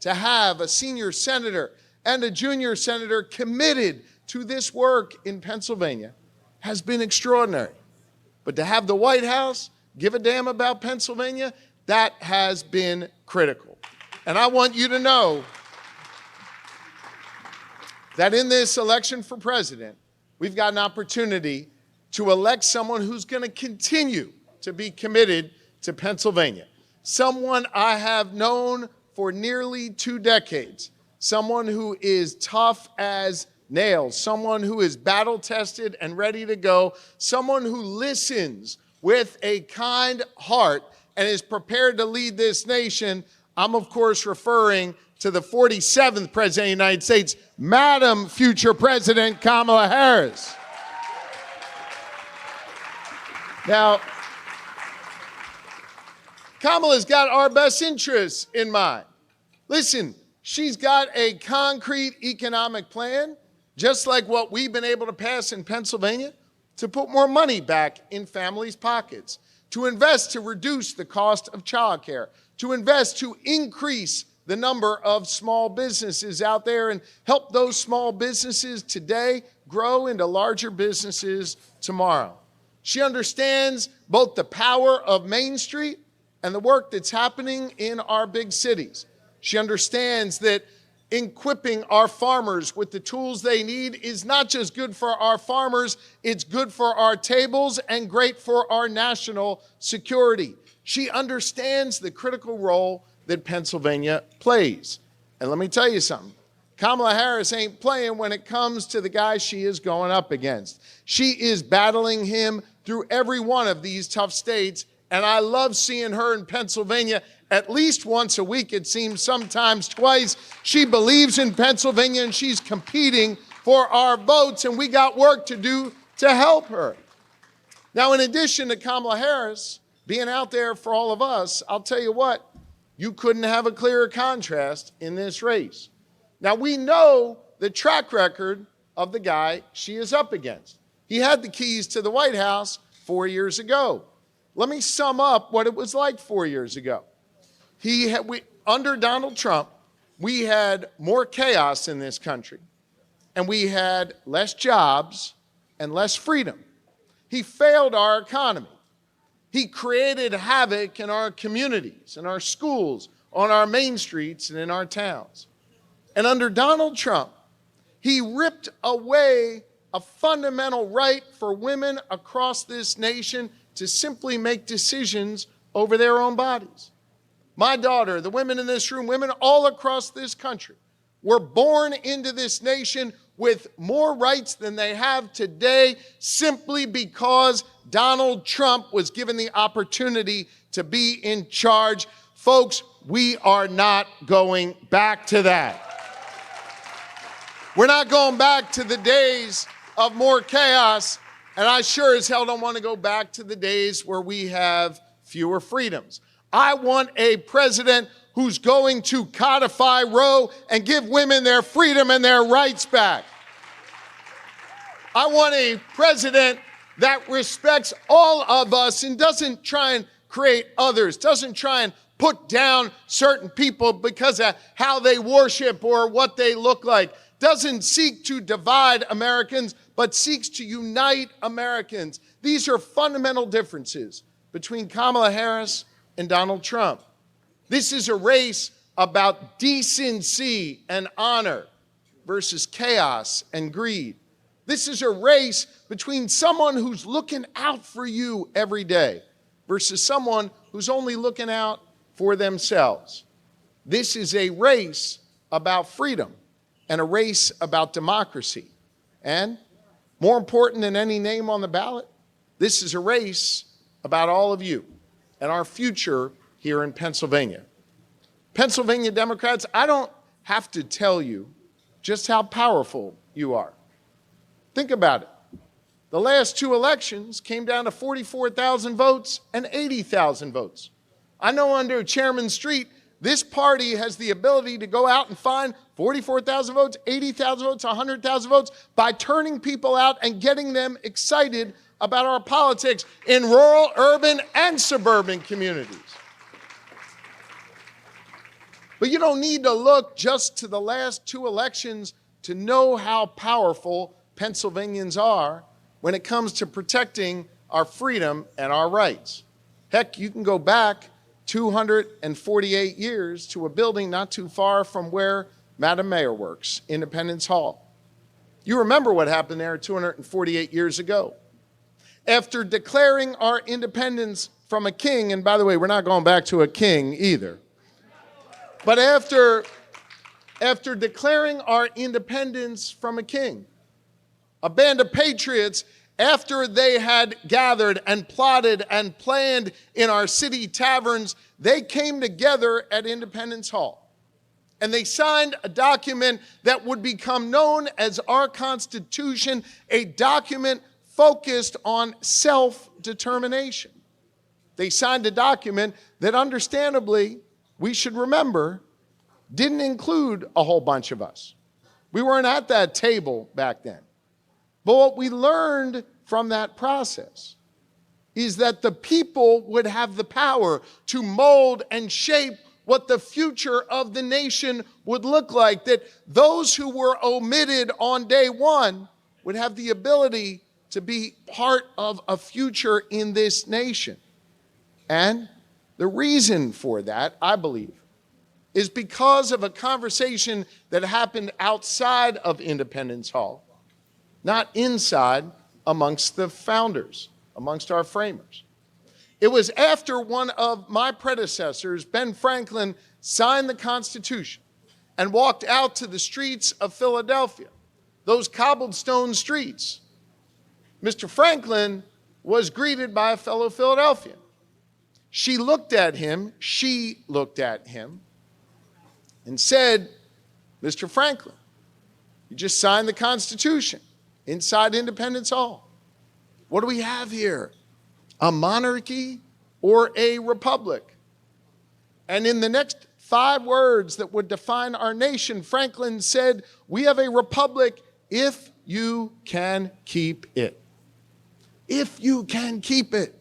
to have a senior senator and a junior senator committed to this work in Pennsylvania has been extraordinary. But to have the White House give a damn about Pennsylvania, that has been critical. And I want you to know that in this election for president, we've got an opportunity to elect someone who's going to continue to be committed to Pennsylvania. Someone I have known for nearly 2 decades. Someone who is tough as nails. Someone who is battle-tested and ready to go. Someone who listens with a kind heart and is prepared to lead this nation. I'm, of course, referring to the 47th President of the United States, Madam Future President Kamala Harris. Now, Kamala's got our best interests in mind. Listen, she's got a concrete economic plan, just like what we've been able to pass in Pennsylvania, to put more money back in families' pockets, to invest to reduce the cost of childcare, to invest to increase the number of small businesses out there and help those small businesses today grow into larger businesses tomorrow. She understands both the power of Main Street and the work that's happening in our big cities. She understands that equipping our farmers with the tools they need is not just good for our farmers, it's good for our tables and great for our national security. She understands the critical role that Pennsylvania plays. And let me tell you something. Kamala Harris ain't playing when it comes to the guy she is going up against. She is battling him through every one of these tough states, and I love seeing her in Pennsylvania at least once a week, it seems, sometimes twice. She believes in Pennsylvania, and she's competing for our votes, and we got work to do to help her. Now, in addition to Kamala Harris being out there for all of us, I'll tell you what, you couldn't have a clearer contrast in this race. Now, we know the track record of the guy she is up against. He had the keys to the White House 4 years ago. Let me sum up what it was like 4 years ago. Under Donald Trump, we had more chaos in this country, and we had less jobs and less freedom. He failed our economy. He created havoc in our communities, in our schools, on our main streets, and in our towns. And under Donald Trump, he ripped away a fundamental right for women across this nation to simply make decisions over their own bodies. My daughter, the women in this room, women all across this country were born into this nation with more rights than they have today simply because Donald Trump was given the opportunity to be in charge. Folks, we are not going back to that. We're not going back to the days of more chaos, and I sure as hell don't want to go back to the days where we have fewer freedoms. I want a president who's going to codify Roe and give women their freedom and their rights back. I want a president that respects all of us and doesn't try and create others, doesn't try and put down certain people because of how they worship or what they look like, doesn't seek to divide Americans, but seeks to unite Americans. These are fundamental differences between Kamala Harris and Donald Trump. This is a race about decency and honor versus chaos and greed. This is a race between someone who's looking out for you every day versus someone who's only looking out for themselves. This is a race about freedom and a race about democracy. And more important than any name on the ballot, this is a race about all of you and our future here in Pennsylvania. Pennsylvania Democrats, I don't have to tell you just how powerful you are. Think about it. The last two elections came down to 44,000 votes and 80,000 votes. I know under Chairman Street, this party has the ability to go out and find 44,000 votes, 80,000 votes, 100,000 votes by turning people out and getting them excited about our politics in rural, urban, and suburban communities. But you don't need to look just to the last two elections to know how powerful Pennsylvanians are when it comes to protecting our freedom and our rights. Heck, you can go back 248 years to a building not too far from where Madam Mayor works, Independence Hall. You remember what happened there 248 years ago. After declaring our independence from a king, and by the way, we're not going back to a king either, but after declaring our independence from a king, a band of patriots, after they had gathered and plotted and planned in our city taverns, they came together at Independence Hall. And they signed a document that would become known as our Constitution, a document focused on self-determination. They signed a document that, understandably, we should remember, didn't include a whole bunch of us. We weren't at that table back then. But what we learned from that process is that the people would have the power to mold and shape what the future of the nation would look like, that those who were omitted on day one would have the ability to be part of a future in this nation. And the reason for that, I believe, is because of a conversation that happened outside of Independence Hall, not inside amongst the founders, amongst our framers. It was after one of my predecessors, Ben Franklin, signed the Constitution and walked out to the streets of Philadelphia, those cobblestone streets. Mr. Franklin was greeted by a fellow Philadelphian. She looked at him and said, "Mr. Franklin, you just signed the Constitution inside Independence Hall. What do we have here? A monarchy or a republic?" And in the next 5 words that would define our nation, Franklin said, "We have a republic if you can keep it." If you can keep it.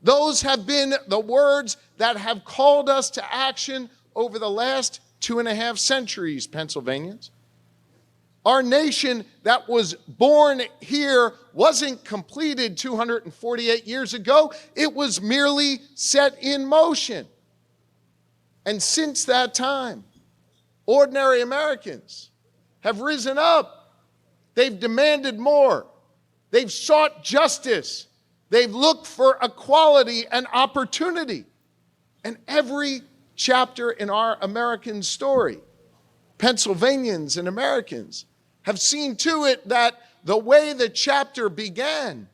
Those have been the words that have called us to action over the last 2.5 centuries, Pennsylvanians. Our nation that was born here wasn't completed 248 years ago. It was merely set in motion. And since that time, ordinary Americans have risen up. They've demanded more. They've sought justice. They've looked for equality and opportunity. And every chapter in our American story, Pennsylvanians and Americans have seen to it that the way the chapter began,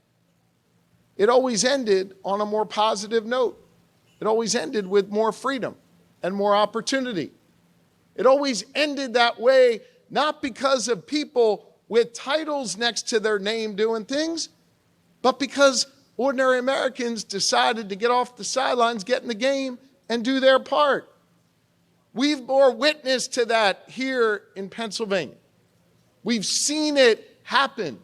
it always ended on a more positive note. It always ended with more freedom and more opportunity. It always ended that way, not because of people with titles next to their name doing things, but because ordinary Americans decided to get off the sidelines, get in the game, and do their part. We've bore witness to that here in Pennsylvania. We've seen it happen.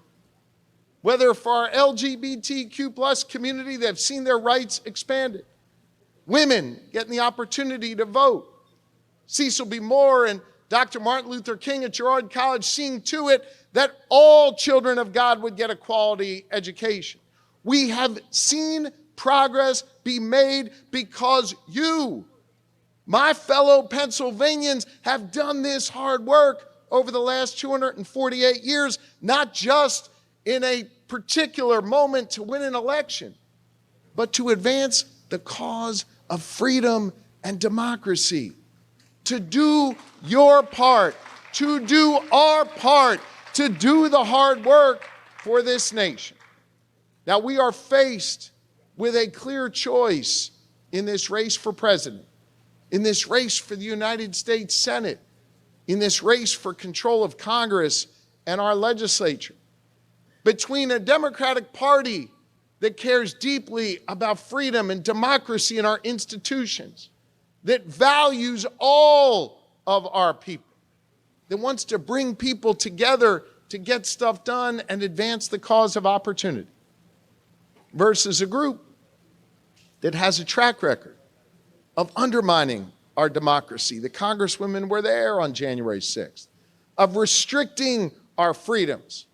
Whether for our LGBTQ plus community, they've seen their rights expanded. Women getting the opportunity to vote. Cecil B. Moore and Dr. Martin Luther King at Girard College seeing to it that all children of God would get a quality education. We have seen progress be made because you, my fellow Pennsylvanians, have done this hard work over the last 248 years, not just in a particular moment to win an election, but to advance the cause of freedom and democracy. To do your part, to do our part, to do the hard work for this nation. Now, we are faced with a clear choice in this race for president, in this race for the United States Senate, in this race for control of Congress and our legislature, between a Democratic Party that cares deeply about freedom and democracy in our institutions, that values all of our people, that wants to bring people together to get stuff done and advance the cause of opportunity, versus a group that has a track record of undermining our democracy. The congresswomen were there on January 6th, of restricting our freedoms,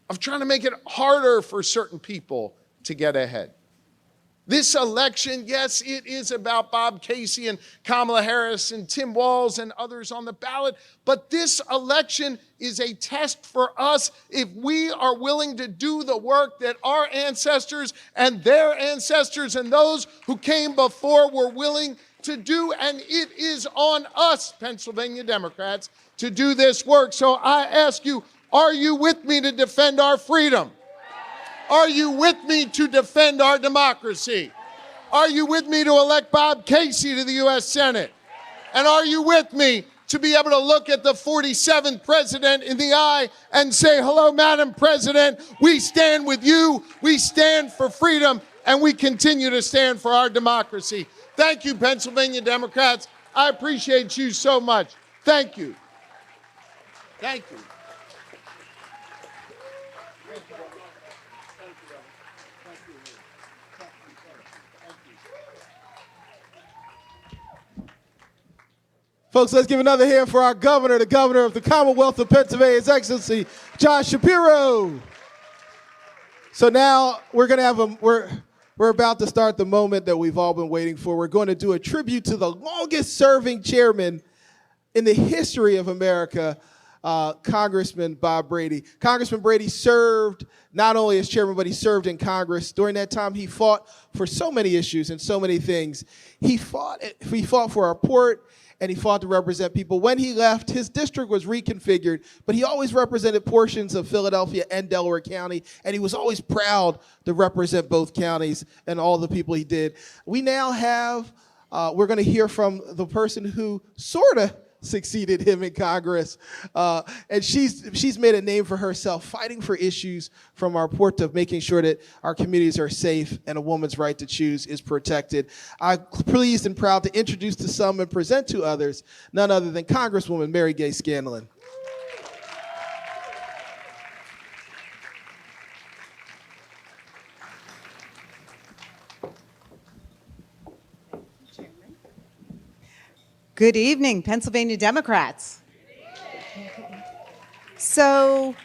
of trying to make it harder for certain people to get ahead. This election, yes, it is about Bob Casey and Kamala Harris and Tim Walz and others on the ballot, but this election is a test for us if we are willing to do the work that our ancestors and their ancestors and those who came before were willing to do, and it is on us, Pennsylvania Democrats, to do this work. So I ask you, are you with me to defend our freedom? Are you with me to defend our democracy? Are you with me to elect Bob Casey to the U.S. Senate? And are you with me to be able to look at the 47th president in the eye and say, hello, Madam President, we stand with you, we stand for freedom, and we continue to stand for our democracy. Thank you, Pennsylvania Democrats. I appreciate you so much. Thank you. Thank you. Folks, let's give another hand for our governor, the governor of the Commonwealth of Pennsylvania, His Excellency, Josh Shapiro. So now we're going to have we're about to start the moment that we've all been waiting for. We're going to do a tribute to the longest serving chairman in the history of America, Congressman Bob Brady. Congressman Brady served not only as chairman, but he served in Congress. During that time, he fought for so many issues and so many things. He fought for our port, and he fought to represent people. When he left, his district was reconfigured, but he always represented portions of Philadelphia and Delaware County, and he was always proud to represent both counties and all the people he did. We now have, we're going to hear from the person who sort of succeeded him in Congress, and she's made a name for herself fighting for issues from our port to making sure that our communities are safe and a woman's right to choose is protected. I'm pleased and proud to introduce to some and present to others none other than Congresswoman Mary Gay Scanlon. Good evening, Pennsylvania Democrats. So,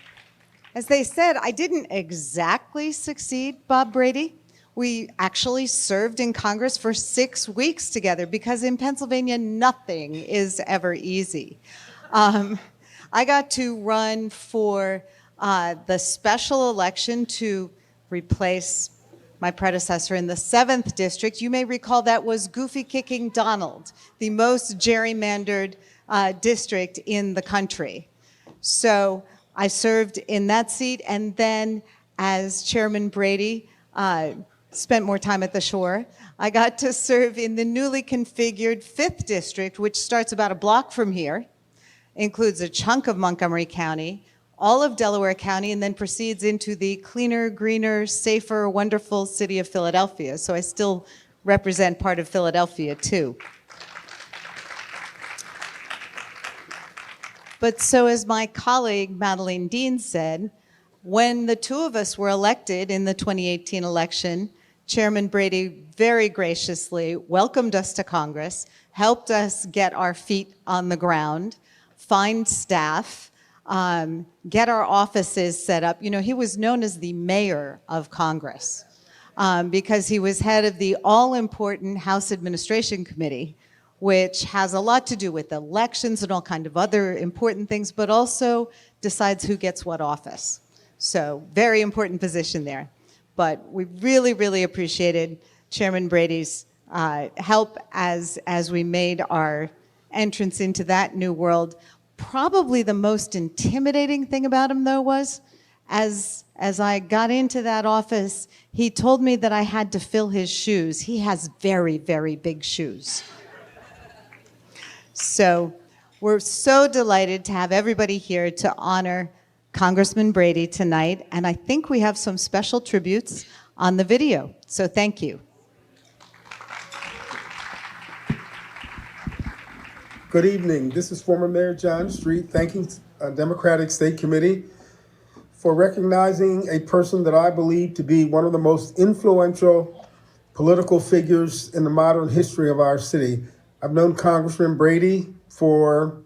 as they said, I didn't exactly succeed Bob Brady. We actually served in Congress for 6 weeks together because in Pennsylvania, nothing is ever easy. I got to run for the special election to replace my predecessor in the 7th district. You may recall that was Goofy Kicking Donald, the most gerrymandered district in the country. So I served in that seat, and then as Chairman Brady spent more time at the shore, I got to serve in the newly configured 5th district, which starts about a block from here, includes a chunk of Montgomery County, all of Delaware County, and then proceeds into the cleaner, greener, safer, wonderful city of Philadelphia. So I still represent part of Philadelphia, too. But so as my colleague, Madeleine Dean, said, when the two of us were elected in the 2018 election, Chairman Brady very graciously welcomed us to Congress, helped us get our feet on the ground, find staff, get our offices set up. You know, he was known as the mayor of Congress because he was head of the all-important House Administration Committee, which has a lot to do with elections and all kind of other important things, but also decides who gets what office. So very important position there. But we really, really appreciated Chairman Brady's help as we made our entrance into that new world. Probably the most intimidating thing about him, though, was As I got into that office, he told me that I had to fill his shoes. He has very, very big shoes. So we're so delighted to have everybody here to honor Congressman Brady tonight, and I think we have some special tributes on the video. So thank you. Good evening. This is former Mayor John Street thanking Democratic State Committee for recognizing a person that I believe to be one of the most influential political figures in the modern history of our city. I've known Congressman Brady for,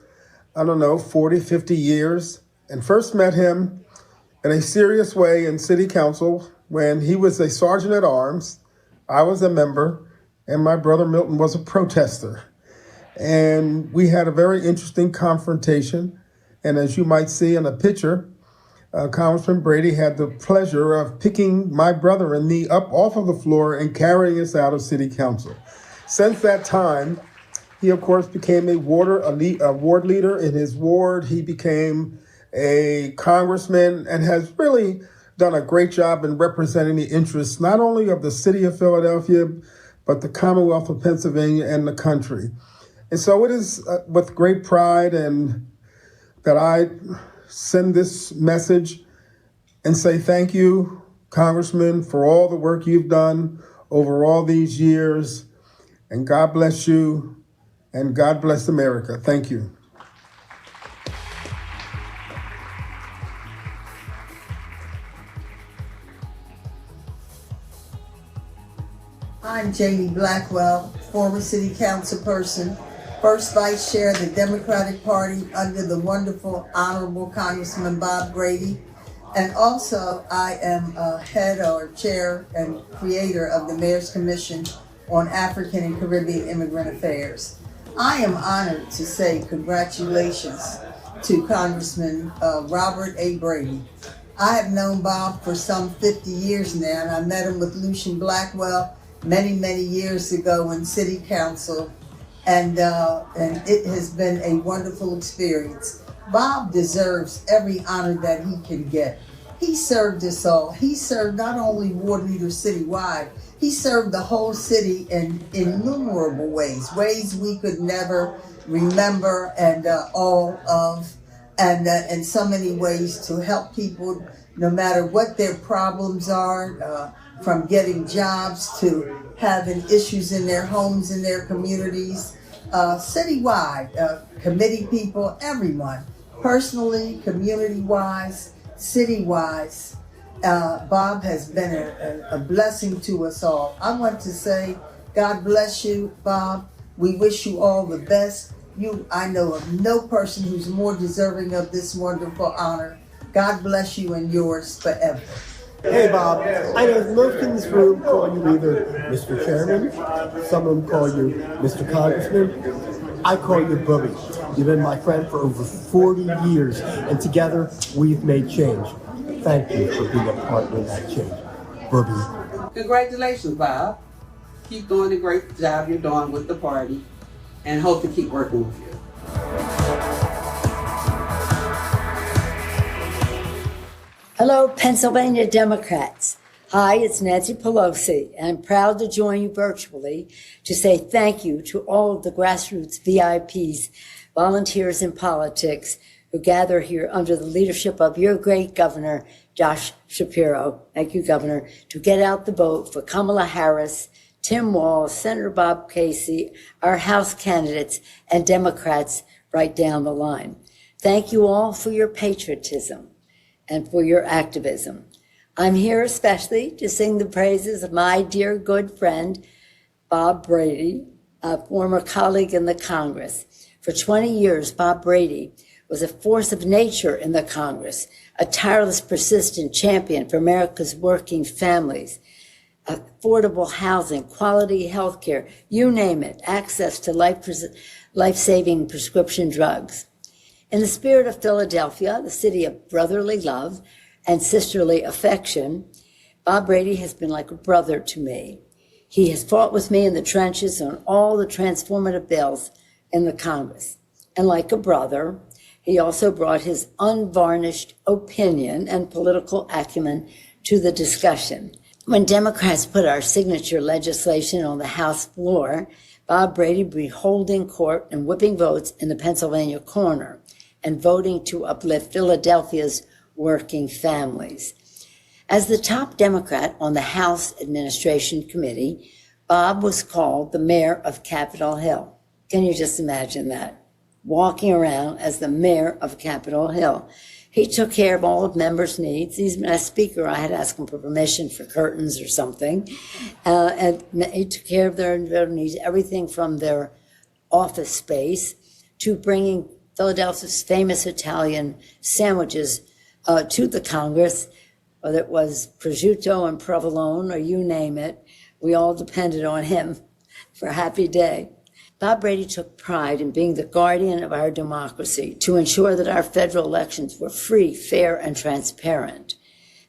40, 50 years, and first met him in a serious way in City Council when he was a sergeant at arms, I was a member, and my brother Milton was a protester. And we had a very interesting confrontation. And as you might see in a picture, Congressman Brady had the pleasure of picking my brother and me up off of the floor and carrying us out of City Council. Since that time, he, of course, became a ward leader in his ward. He became a congressman and has really done a great job in representing the interests not only of the city of Philadelphia, but the Commonwealth of Pennsylvania and the country. And so it is with great pride and that I send this message and say thank you, Congressman, for all the work you've done over all these years. And God bless you, and God bless America. Thank you. I'm Jamie Blackwell, former city council person, first vice chair of the Democratic Party under the wonderful, honorable Congressman Bob Brady. And also I am head or chair and creator of the Mayor's Commission on African and Caribbean Immigrant Affairs. I am honored to say congratulations to Congressman Robert A. Brady. I have known Bob for some 50 years now, and I met him with Lucian Blackwell many, many years ago in City Council, and it has been a wonderful experience. Bob deserves every honor that he can get. He served us all. He served not only ward leaders citywide, he served the whole city in innumerable ways we could never remember, and all of, and in so many ways to help people no matter what their problems are, from getting jobs to having issues in their homes, in their communities, citywide, committee people, everyone, personally, community-wise, city-wise. Bob has been a blessing to us all. I want to say, God bless you, Bob. We wish you all the best. I know of no person who's more deserving of this wonderful honor. God bless you and yours forever. Hey Bob, I know most in this room call you either Mr. Chairman, some of them call you Mr. Congressman. I call you Bubby. You've been my friend for over 40 years, and together we've made change. Thank you for being a partner in that change. Bubby. Congratulations, Bob. Keep doing the great job you're doing with the party, and hope to keep working with you. Hello, Pennsylvania Democrats. Hi, it's Nancy Pelosi, and I'm proud to join you virtually to say thank you to all of the grassroots VIPs, volunteers in politics, who gather here under the leadership of your great governor, Josh Shapiro. Thank you, Governor, to get out the vote for Kamala Harris, Tim Walz, Senator Bob Casey, our House candidates, and Democrats right down the line. Thank you all for your patriotism and for your activism. I'm here especially to sing the praises of my dear good friend, Bob Brady, a former colleague in the Congress. For 20 years, Bob Brady was a force of nature in the Congress, a tireless, persistent champion for America's working families, affordable housing, quality health care, you name it, access to life-saving prescription drugs. In the spirit of Philadelphia, the city of brotherly love and sisterly affection, Bob Brady has been like a brother to me. He has fought with me in the trenches on all the transformative bills in the Congress. And like a brother, He also brought his unvarnished opinion and political acumen to the discussion. When Democrats put our signature legislation on the House floor, Bob Brady would be holding court and whipping votes in the Pennsylvania corner and voting to uplift Philadelphia's working families. As the top Democrat on the House Administration Committee, Bob was called the mayor of Capitol Hill. Can you just imagine that? Walking around as the mayor of Capitol Hill. He took care of all of members' needs. Even as speaker, I had to ask him for permission for curtains or something. And he took care of their needs, everything from their office space to bringing Philadelphia's famous Italian sandwiches to the Congress, whether it was prosciutto and provolone or you name it. We all depended on him for a happy day. Bob Brady took pride in being the guardian of our democracy to ensure that our federal elections were free, fair, and transparent.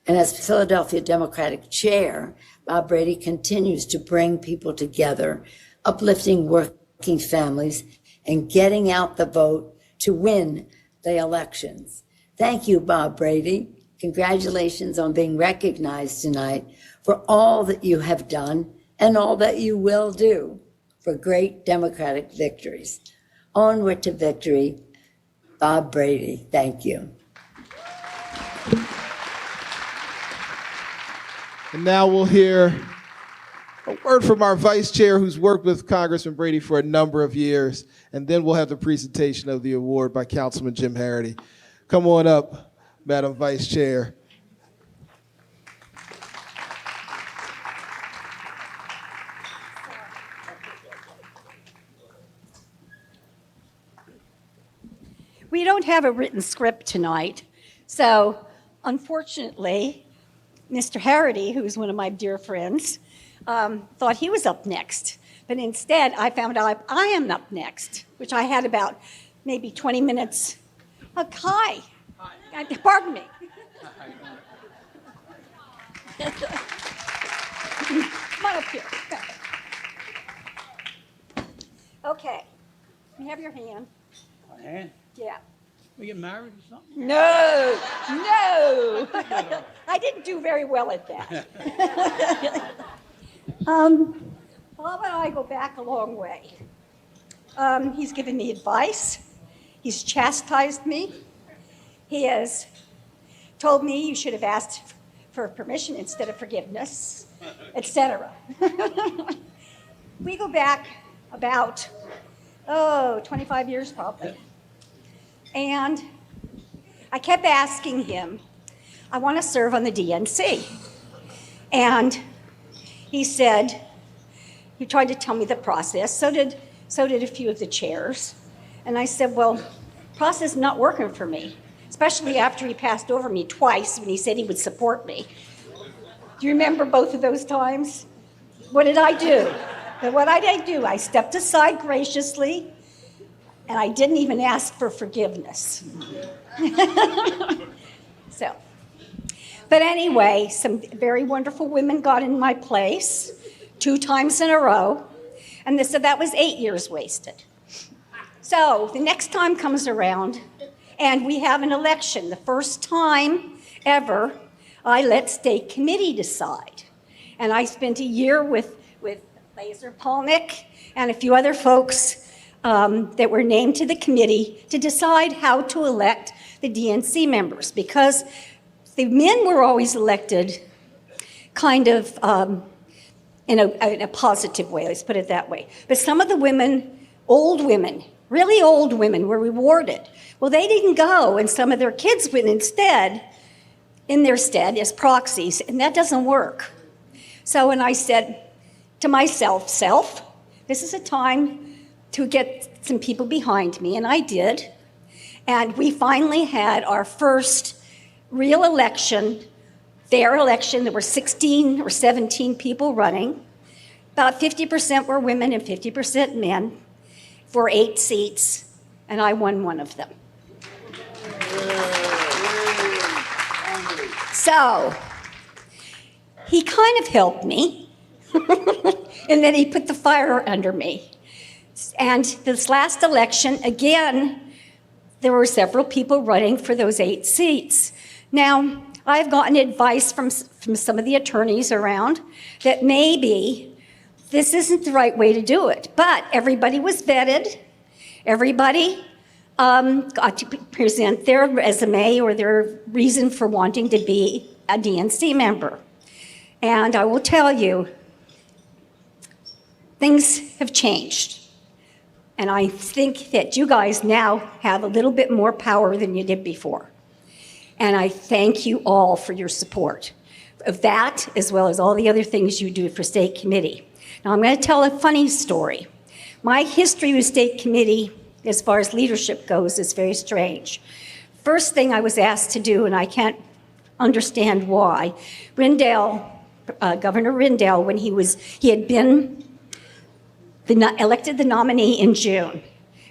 And as Philadelphia Democratic chair, Bob Brady continues to bring people together, uplifting working families and getting out the vote to win the elections. Thank you, Bob Brady. Congratulations on being recognized tonight for all that you have done and all that you will do for great Democratic victories. Onward to victory, Bob Brady. Thank you. And now we'll hear a word from our vice chair who's worked with Congressman Brady for a number of years, and then we'll have the presentation of the award by Councilman Jim Harity. Come on up, Madam Vice Chair. We don't have a written script tonight, so unfortunately, Mr. Harity, who's one of my dear friends, thought he was up next. But instead, I found out I am up next, which I had about maybe 20 minutes. Hi. Pardon me. Come on up here. Okay. You have your hand. My hand? Yeah. We get married or something? No. I didn't do very well at that. Bob and I go back a long way. He's given me advice. He's chastised me. He has told me you should have asked for permission instead of forgiveness, etc. We go back about, 25 years probably. And I kept asking him, I want to serve on the DNC. And he said, he tried to tell me the process, so did a few of the chairs. And I said, well, process is not working for me, especially after he passed over me twice when he said he would support me. Do you remember both of those times? What did I do? What did I do? I stepped aside graciously, and I didn't even ask for forgiveness. But anyway, some very wonderful women got in my place 2 times in a row, and so that was 8 years wasted. So the next time comes around, and we have an election. The first time ever, I let state committee decide. And I spent a year with Laser Polnick and a few other folks that were named to the committee to decide how to elect the DNC members, because the men were always elected kind of in a positive way, let's put it that way. But some of the women, old women, really old women, were rewarded. Well, they didn't go, and some of their kids went in their stead as proxies, and that doesn't work. So when I said to myself, this is a time to get some people behind me, and I did. And we finally had our first real election, fair election. There were 16 or 17 people running. About 50% were women and 50% men for 8 seats, and I won one of them. So he kind of helped me, and then he put the fire under me. And this last election, again, there were several people running for those 8 seats. Now, I've gotten advice from some of the attorneys around that maybe this isn't the right way to do it. But everybody was vetted. Everybody got to present their resume or their reason for wanting to be a DNC member. And I will tell you, things have changed. And I think that you guys now have a little bit more power than you did before. And I thank you all for your support of that, as well as all the other things you do for state committee. Now, I'm going to tell a funny story. My history with state committee, as far as leadership goes, is very strange. First thing I was asked to do, and I can't understand why, Governor Rendell, when he had been elected the nominee in June,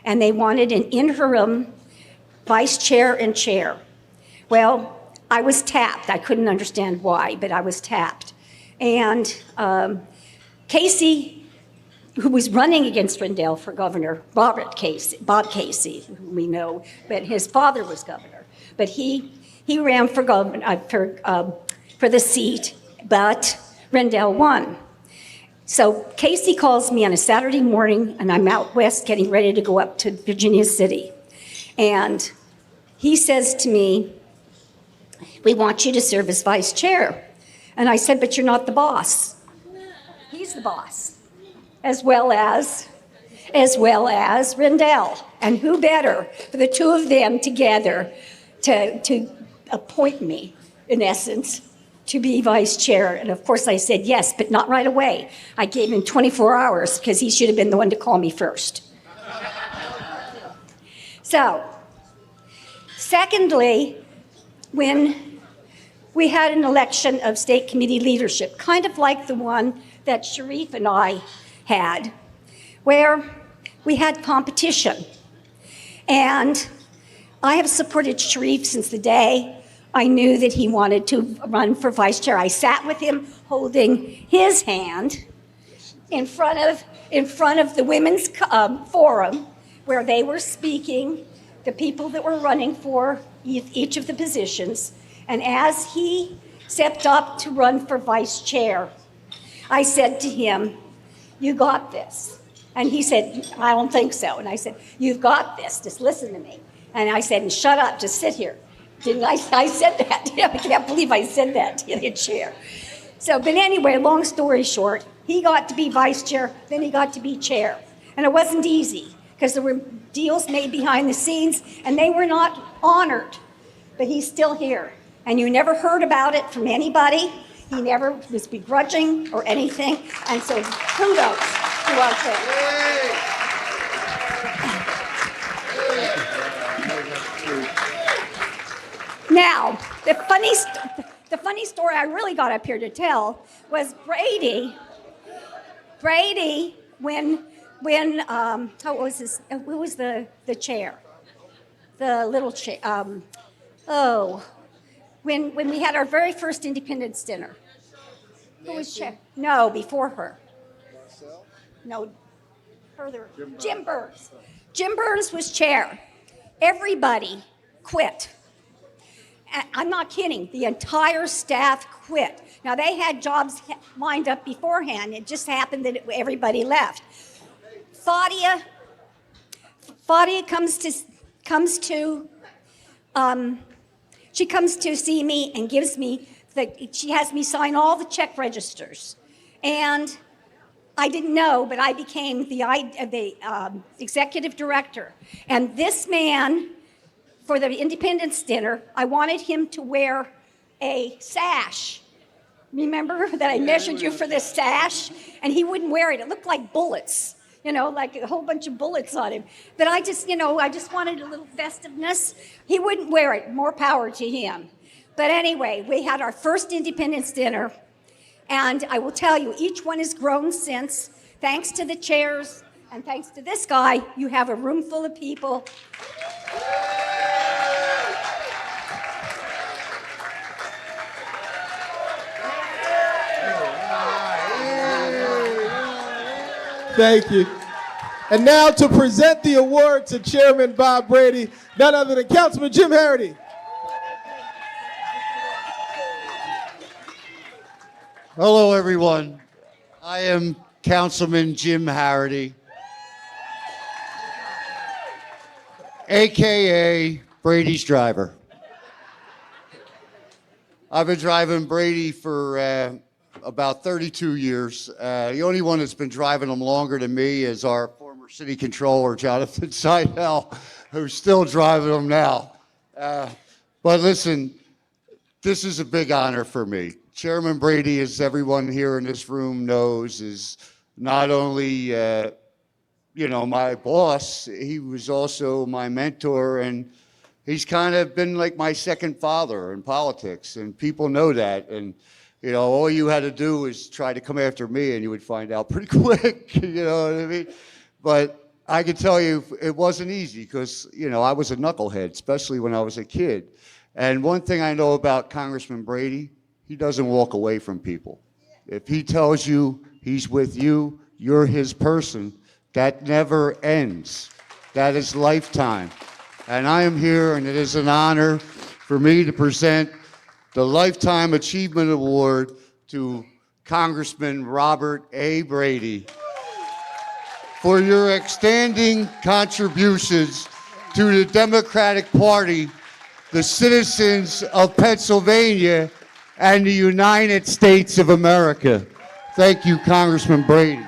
and they wanted an interim vice chair and chair. Well, I was tapped. I couldn't understand why, but I was tapped. And Casey, who was running against Rendell for governor, Bob Casey, who we know, but his father was governor. But he ran for governor for the seat, but Rendell won. So Casey calls me on a Saturday morning, and I'm out west getting ready to go up to Virginia City. And he says to me, "We want you to serve as vice chair." And I said, "But you're not the boss." He's the boss, as well as Rendell. And who better for the two of them together to appoint me, in essence, to be vice chair. And of course I said yes, but not right away. I gave him 24 hours because he should have been the one to call me first. So, secondly, when we had an election of state committee leadership, kind of like the one that Sharif and I had, where we had competition. And I have supported Sharif since the day I knew that he wanted to run for vice chair. I sat with him holding his hand in front of the women's forum where they were speaking, the people that were running for each of the positions. And as he stepped up to run for vice chair, I said to him, "You got this." And he said, "I don't think so." And I said, "You've got this, just listen to me." And I said, "And shut up, just sit here." Didn't I said that. I can't believe I said that to the chair. So, but anyway, long story short, he got to be vice chair, then he got to be chair. And it wasn't easy, because there were deals made behind the scenes, and they were not honored. But he's still here. And you never heard about it from anybody. He never was begrudging or anything. And so kudos to our chair. Now, the funny story I really got up here to tell was Brady, when who was the chair? The little chair, when we had our very first Independence dinner. Who was chair? No, before her. No, further. Jim Burns. Jim Burns was chair. Everybody quit. I'm not kidding. The entire staff quit. Now, they had jobs lined up beforehand. It just happened that everybody left. Fadia comes to see me and gives me she has me sign all the check registers. And I didn't know, but I became the executive director. And this man, for the Independence dinner, I wanted him to wear a sash. Remember that I measured you for this sash? And he wouldn't wear it. It looked like bullets, like a whole bunch of bullets on him. But I just wanted a little festiveness. He wouldn't wear it. More power to him. But anyway, we had our first Independence dinner. And I will tell you, each one has grown since. Thanks to the chairs and thanks to this guy, you have a room full of people. Thank you. And now to present the award to Chairman Bob Brady, none other than Councilman Jim Harity. Hello, everyone. I am Councilman Jim Harity, AKA Brady's driver. I've been driving Brady for about 32 years. The only one that's been driving him longer than me is our former city controller, Jonathan Seidel, who's still driving him now. But listen, this is a big honor for me. Chairman Brady, as everyone here in this room knows, is not only my boss, he was also my mentor, and he's kind of been like my second father in politics, and people know that. And all you had to do was try to come after me, and you would find out pretty quick. You know what I mean? But I can tell you, it wasn't easy because I was a knucklehead, especially when I was a kid. And one thing I know about Congressman Brady, he doesn't walk away from people. If he tells you he's with you, you're his person. That never ends. That is lifetime. And I am here, and it is an honor for me to present the Lifetime Achievement Award to Congressman Robert A. Brady for your outstanding contributions to the Democratic Party, the citizens of Pennsylvania, and the United States of America. Thank you, Congressman Brady.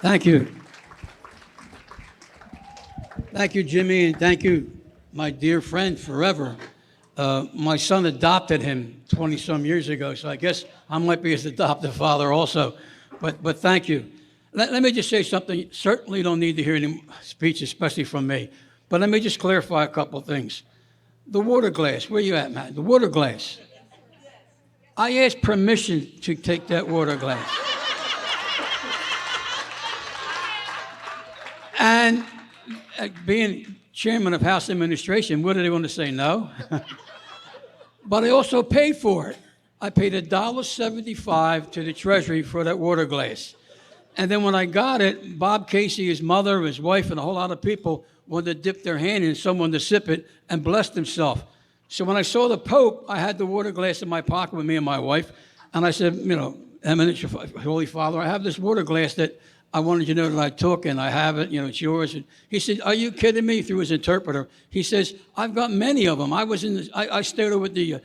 Thank you. Thank you, Jimmy, and thank you, my dear friend forever. My son adopted him 20-some years ago, so I guess I might be his adoptive father also. But thank you. Let me just say something. Certainly don't need to hear any speech, especially from me. But let me just clarify a couple of things. The water glass, where you at, Matt? The water glass. I asked permission to take that water glass. And being chairman of House Administration, what are they going to say, no? But I also paid for it. I paid $1.75 to the Treasury for that water glass. And then when I got it, Bob Casey, his mother, his wife, and a whole lot of people wanted to dip their hand in someone to sip it and bless himself. So when I saw the Pope, I had the water glass in my pocket with me and my wife, and I said, Eminent Holy Father, I have this water glass that I wanted you to know that I took, and I have it, it's yours. And he said, are you kidding me? Through his interpreter. He says, I've got many of them. I was I stayed with the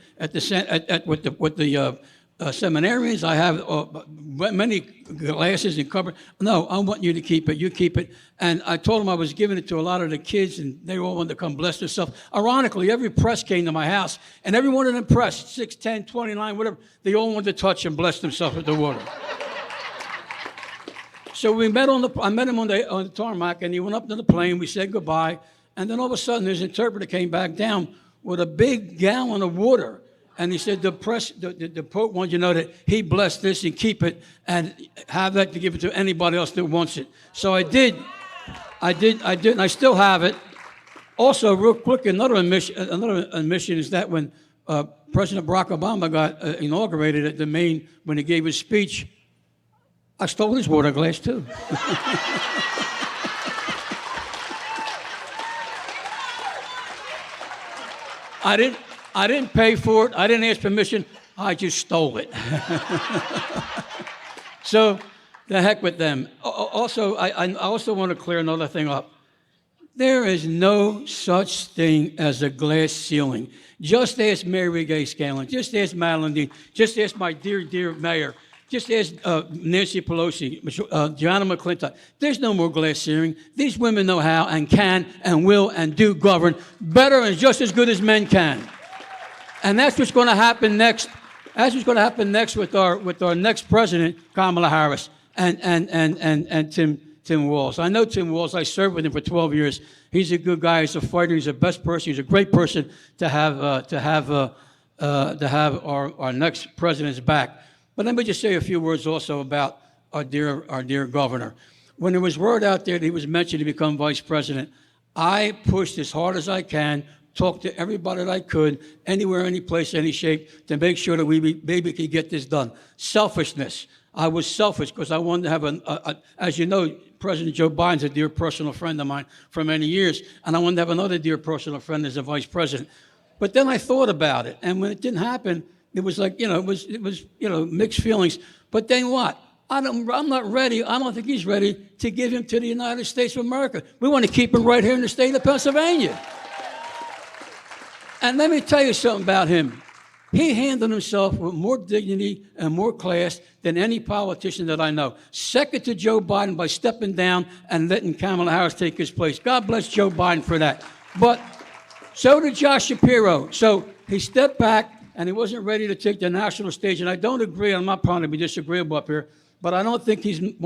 seminarians. I have many glasses and cupboard. No, I want you to keep it. You keep it. And I told him I was giving it to a lot of the kids, and they all wanted to come bless themselves. Ironically, every press came to my house, and every one of them press, 6, 10, 29, whatever, they all wanted to touch and bless themselves with the water. So we met I met him on the tarmac, and he went up to the plane. We said goodbye, and then all of a sudden, his interpreter came back down with a big gallon of water. And he said, the Pope wants you to know that he blessed this and keep it and have that to give it to anybody else that wants it. So I did, and I still have it. Also, real quick, another admission is that when President Barack Obama got inaugurated at the Maine, when he gave his speech, I stole his water glass too. I didn't pay for it. I didn't ask permission. I just stole it. So, the heck with them. Also, I also want to clear another thing up. There is no such thing as a glass ceiling. Just ask Mary Gay Scanlon. Just ask Madeline Dean. Just ask my dear, dear mayor. Just ask Nancy Pelosi, Gianna McClintock. There's no more glass ceiling. These women know how and can and will and do govern better and just as good as men can. And that's what's going to happen next. That's what's going to happen next with our next president, Kamala Harris, and Tim Walz. I know Tim Walz. I served with him for 12 years. He's a good guy. He's a fighter. He's the best person. He's a great person to have our next president's back. But let me just say a few words also about our dear governor. When there was word out there that he was mentioned to become vice president, I pushed as hard as I can, talked to everybody that I could, anywhere, any place, any shape, to make sure that we maybe could get this done. Selfishness. I was selfish because I wanted to have as you know, President Joe Biden's a dear personal friend of mine for many years, and I wanted to have another dear personal friend as a vice president. But then I thought about it, and when it didn't happen, it was like, it was mixed feelings. But then what? I'm not ready. I don't think he's ready to give him to the United States of America. We want to keep him right here in the state of Pennsylvania. And let me tell you something about him. He handled himself with more dignity and more class than any politician that I know. Second to Joe Biden by stepping down and letting Kamala Harris take his place. God bless Joe Biden for that. But so did Josh Shapiro. So he stepped back and he wasn't ready to take the national stage. And I don't agree, I'm not trying to be disagreeable up here, but I don't think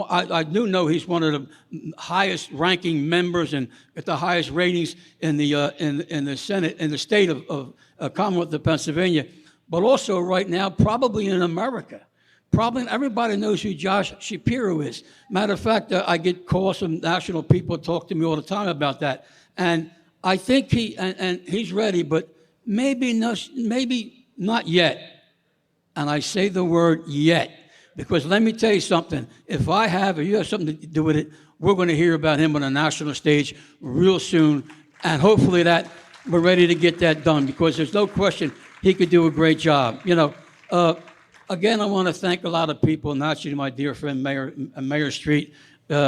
I do know he's one of the highest ranking members and at the highest ratings in the Senate, in the state of Commonwealth of Pennsylvania. But also right now, probably in America. Probably everybody knows who Josh Shapiro is. Matter of fact, I get calls from national people talk to me all the time about that. And I think he's ready, but maybe not yet. And I say the word yet, because let me tell you something. If you have something to do with it, we're going to hear about him on a national stage real soon. And hopefully that we're ready to get that done, because there's no question he could do a great job. Again, I want to thank a lot of people, naturally my dear friend Mayor Street,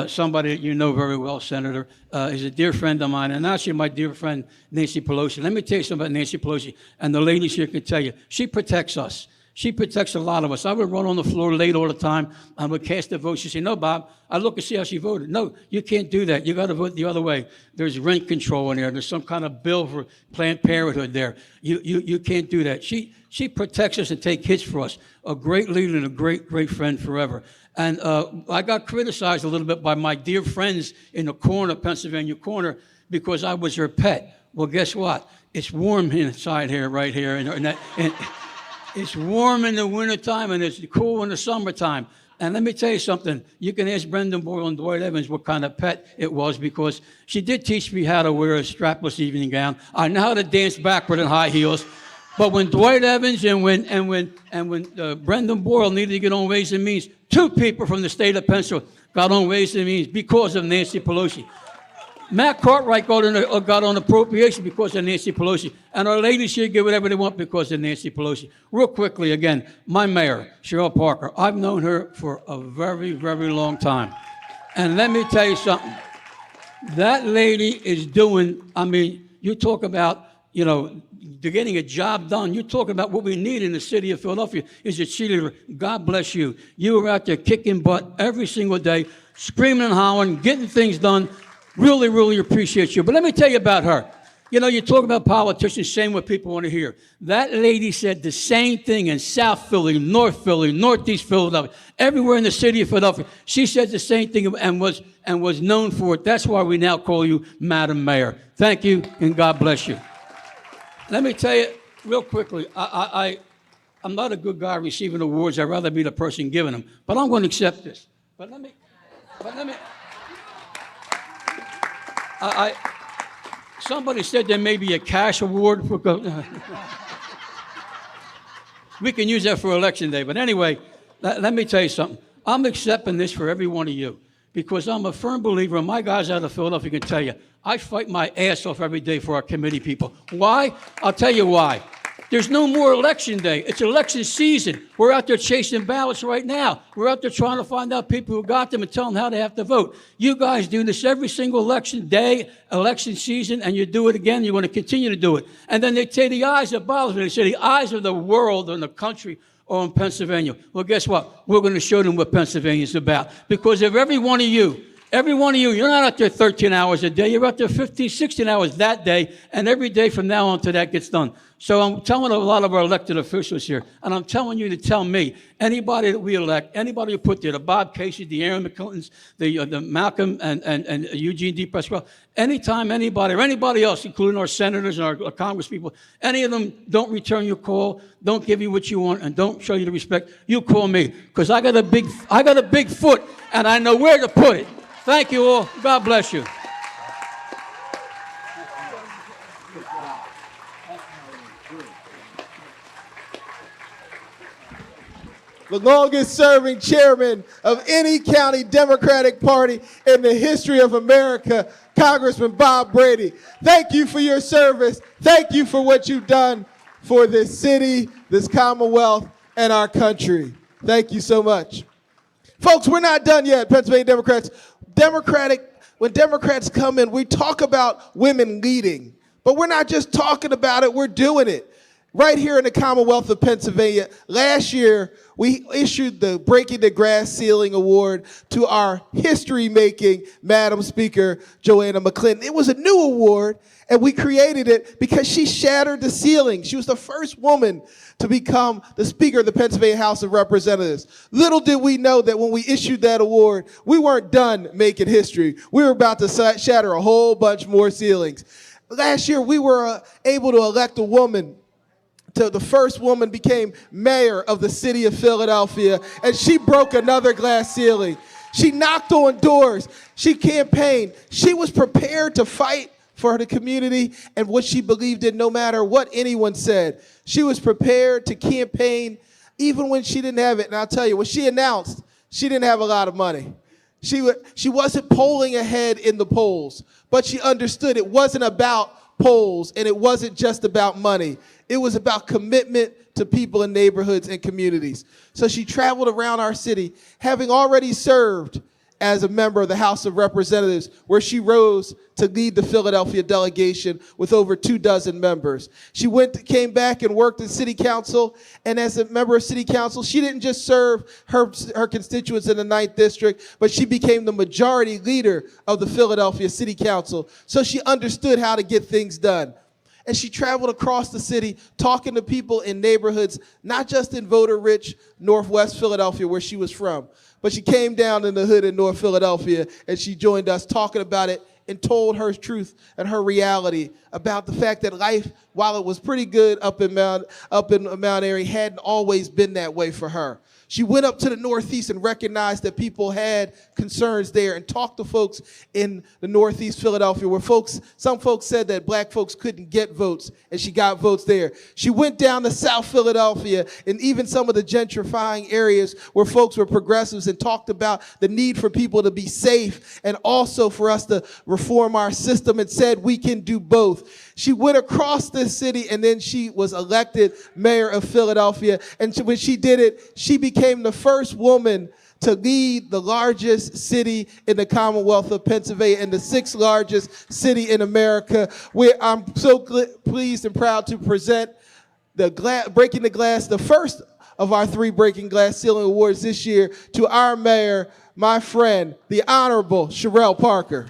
somebody that you know very well, Senator, is a dear friend of mine, and naturally my dear friend Nancy Pelosi. Let me tell you something about Nancy Pelosi, and the ladies here can tell you, she protects us. She protects a lot of us. I would run on the floor late all the time. I would cast a vote. She'd say, no, Bob, I look and see how she voted. No, you can't do that. You got to vote the other way. There's rent control in there. There's some kind of bill for Planned Parenthood there. You can't do that. She protects us and takes hits for us. A great leader and a great, great friend forever. And I got criticized a little bit by my dear friends in the corner, Pennsylvania corner, because I was her pet. Well, guess what? It's warm inside here, right here. And it's warm in the wintertime and it's cool in the summertime. And let me tell you something. You can ask Brendan Boyle and Dwight Evans what kind of pet it was, because she did teach me how to wear a strapless evening gown. I know how to dance backward in high heels. But when Dwight Evans and when Brendan Boyle needed to get on Ways and Means, two people from the state of Pennsylvania got on Ways and Means because of Nancy Pelosi. Matt Cartwright got on appropriation because of Nancy Pelosi. And our ladies here get whatever they want because of Nancy Pelosi. Real quickly, again, my mayor, Cheryl Parker, I've known her for a very, very long time. And let me tell you something. That lady is doing, you talk about, they're getting a job done. You're talking about what we need in the city of Philadelphia is a cheerleader. God bless you. You were out there kicking butt every single day, screaming and hollering, getting things done. Really, really appreciate you. But let me tell you about her. You talk about politicians saying what people want to hear. That lady said the same thing in South Philly, North Philly, Northeast Philadelphia, everywhere in the city of Philadelphia. She said the same thing and was known for it. That's why we now call you Madam Mayor. Thank you, and God bless you. Let me tell you real quickly, I'm not a good guy receiving awards. I'd rather be the person giving them. But I'm going to accept this. But let me. Somebody said there may be a cash award for. We can use that for election day. But anyway, let me tell you something. I'm accepting this for every one of you because I'm a firm believer, and my guys out of Philadelphia can tell you, I fight my ass off every day for our committee people. Why? I'll tell you why. There's no more election day. It's election season. We're out there chasing ballots right now. We're out there trying to find out people who got them and tell them how they have to vote. You guys do this every single election day, election season, and you do it again. You're going to continue to do it. And then they say the eyes of Boston. They say the eyes of the world and the country are in Pennsylvania. Well, guess what? We're going to show them what Pennsylvania is about. Because of every one of you, you're not out there 13 hours a day. You're out there 15, 16 hours that day, and every day from now on till that gets done. So I'm telling a lot of our elected officials here, and I'm telling you to tell me, anybody that we elect, anybody who put there, the Bob Casey, the Aaron McClintons, the Malcolm and Eugene D. Pasquale, anytime anybody or anybody else, including our senators and our congresspeople, any of them don't return your call, don't give you what you want, and don't show you the respect, you call me, because I got a big foot, and I know where to put it. Thank you all. God bless you. The longest serving chairman of any county Democratic Party in the history of America, Congressman Bob Brady. Thank you for your service. Thank you for what you've done for this city, this Commonwealth, and our country. Thank you so much. Folks, we're not done yet, Pennsylvania Democrats. When Democrats come in, we talk about women leading, but we're not just talking about it, we're doing it. Right here in the Commonwealth of Pennsylvania, last year, we issued the Breaking the Glass Ceiling Award to our history-making Madam Speaker, Joanna McClinton. It was a new award, and we created it because she shattered the ceiling. She was the first woman to become the Speaker of the Pennsylvania House of Representatives. Little did we know that when we issued that award, we weren't done making history. We were about to shatter a whole bunch more ceilings. Last year, we were able to elect a woman. The first woman became mayor of the city of Philadelphia, and she broke another glass ceiling. She knocked on doors. She campaigned. She was prepared to fight for the community and what she believed in, no matter what anyone said. She was prepared to campaign even when she didn't have it. And I'll tell you, when she announced, she didn't have a lot of money. She wasn't polling ahead in the polls, but she understood it wasn't about polls, and it wasn't just about money. It was about commitment to people in neighborhoods and communities. So she traveled around our city, having already served as a member of the House of Representatives, where she rose to lead the Philadelphia delegation with over 24 members. She came back and worked in city council, and as a member of city council, she didn't just serve her constituents in the 9th district, but she became the majority leader of the Philadelphia City Council. So she understood how to get things done. And she traveled across the city talking to people in neighborhoods, not just in voter-rich Northwest Philadelphia where she was from, but she came down in the hood in North Philadelphia, and she joined us talking about it and told her truth and her reality about the fact that life, while it was pretty good up in Mount Airy, hadn't always been that way for her. She went up to the Northeast and recognized that people had concerns there and talked to folks in the Northeast Philadelphia where some folks said that black folks couldn't get votes, and she got votes there. She went down to South Philadelphia and even some of the gentrifying areas where folks were progressives and talked about the need for people to be safe and also for us to reform our system, and said we can do both. She went across this city, and then she was elected mayor of Philadelphia. And when she did it, she became the first woman to lead the largest city in the Commonwealth of Pennsylvania and the 6th largest city in America. I'm so pleased and proud to present the Breaking the Glass, the first of our 3 Breaking Glass Ceiling Awards this year, to our mayor, my friend, the Honorable Sherelle Parker.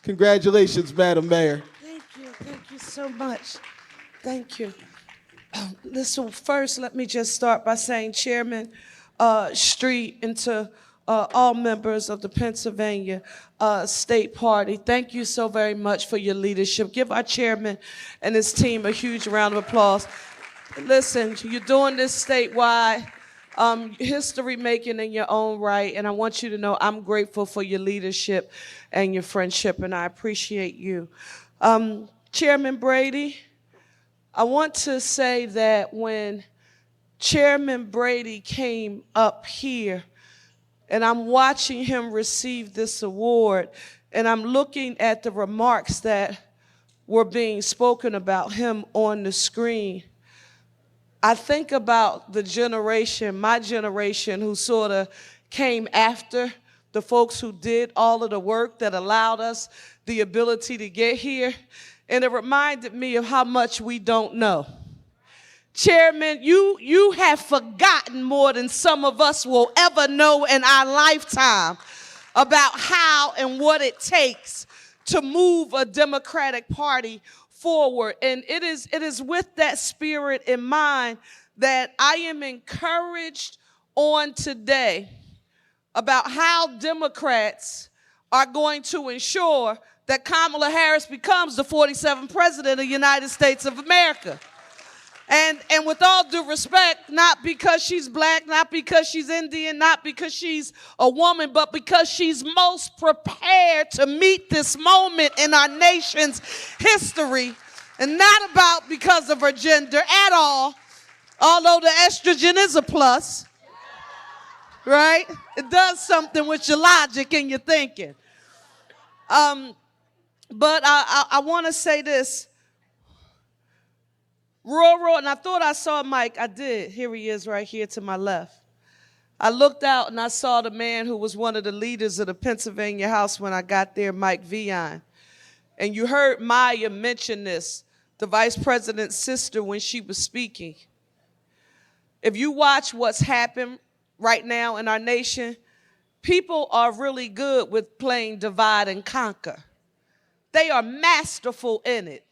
Congratulations, Madam Mayor. Thank you so much. Thank you. Listen, first, let me just start by saying, Chairman Street, and to all members of the Pennsylvania State Party, thank you so very much for your leadership. Give our chairman and his team a huge round of applause. Listen, you're doing this statewide. History making in your own right, and I want you to know I'm grateful for your leadership and your friendship, and I appreciate you. Chairman Brady, I want to say that when Chairman Brady came up here, and I'm watching him receive this award, and I'm looking at the remarks that were being spoken about him on the screen, I think about the generation, my generation, who sort of came after the folks who did all of the work that allowed us the ability to get here. And it reminded me of how much we don't know. Chairman, you have forgotten more than some of us will ever know in our lifetime about how and what it takes to move a Democratic Party forward. And it is with that spirit in mind that I am encouraged on today about how Democrats are going to ensure that Kamala Harris becomes the 47th president of the United States of America. And with all due respect, not because she's black, not because she's Indian, not because she's a woman, but because she's most prepared to meet this moment in our nation's history, and not about because of her gender at all, although the estrogen is a plus, right? It does something with your logic and your thinking. But I want to say this. Rural, and I thought I saw Mike. I did. Here he is right here to my left. I looked out and I saw the man who was one of the leaders of the Pennsylvania House when I got there, Mike Vion. And you heard Maya mention this, the vice president's sister, when she was speaking. If you watch what's happened right now in our nation, people are really good with playing divide and conquer. They are masterful in it.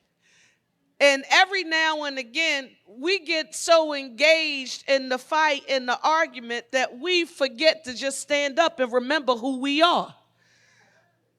And every now and again, we get so engaged in the fight, in the argument, that we forget to just stand up and remember who we are.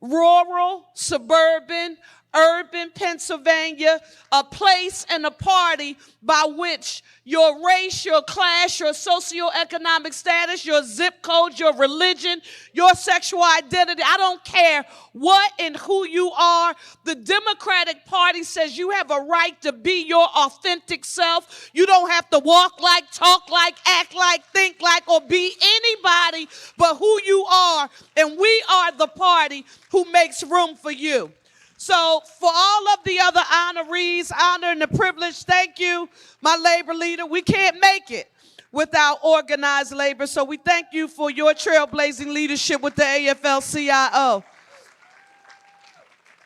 Rural, suburban, urban Pennsylvania, a place and a party by which your race, your class, your socioeconomic status, your zip code, your religion, your sexual identity, I don't care what and who you are, the Democratic Party says you have a right to be your authentic self. You don't have to walk like, talk like, act like, think like, or be anybody but who you are, and we are the party who makes room for you. So for all of the other honorees, honor and the privilege, thank you, my labor leader. We can't make it without organized labor, so we thank you for your trailblazing leadership with the AFL-CIO.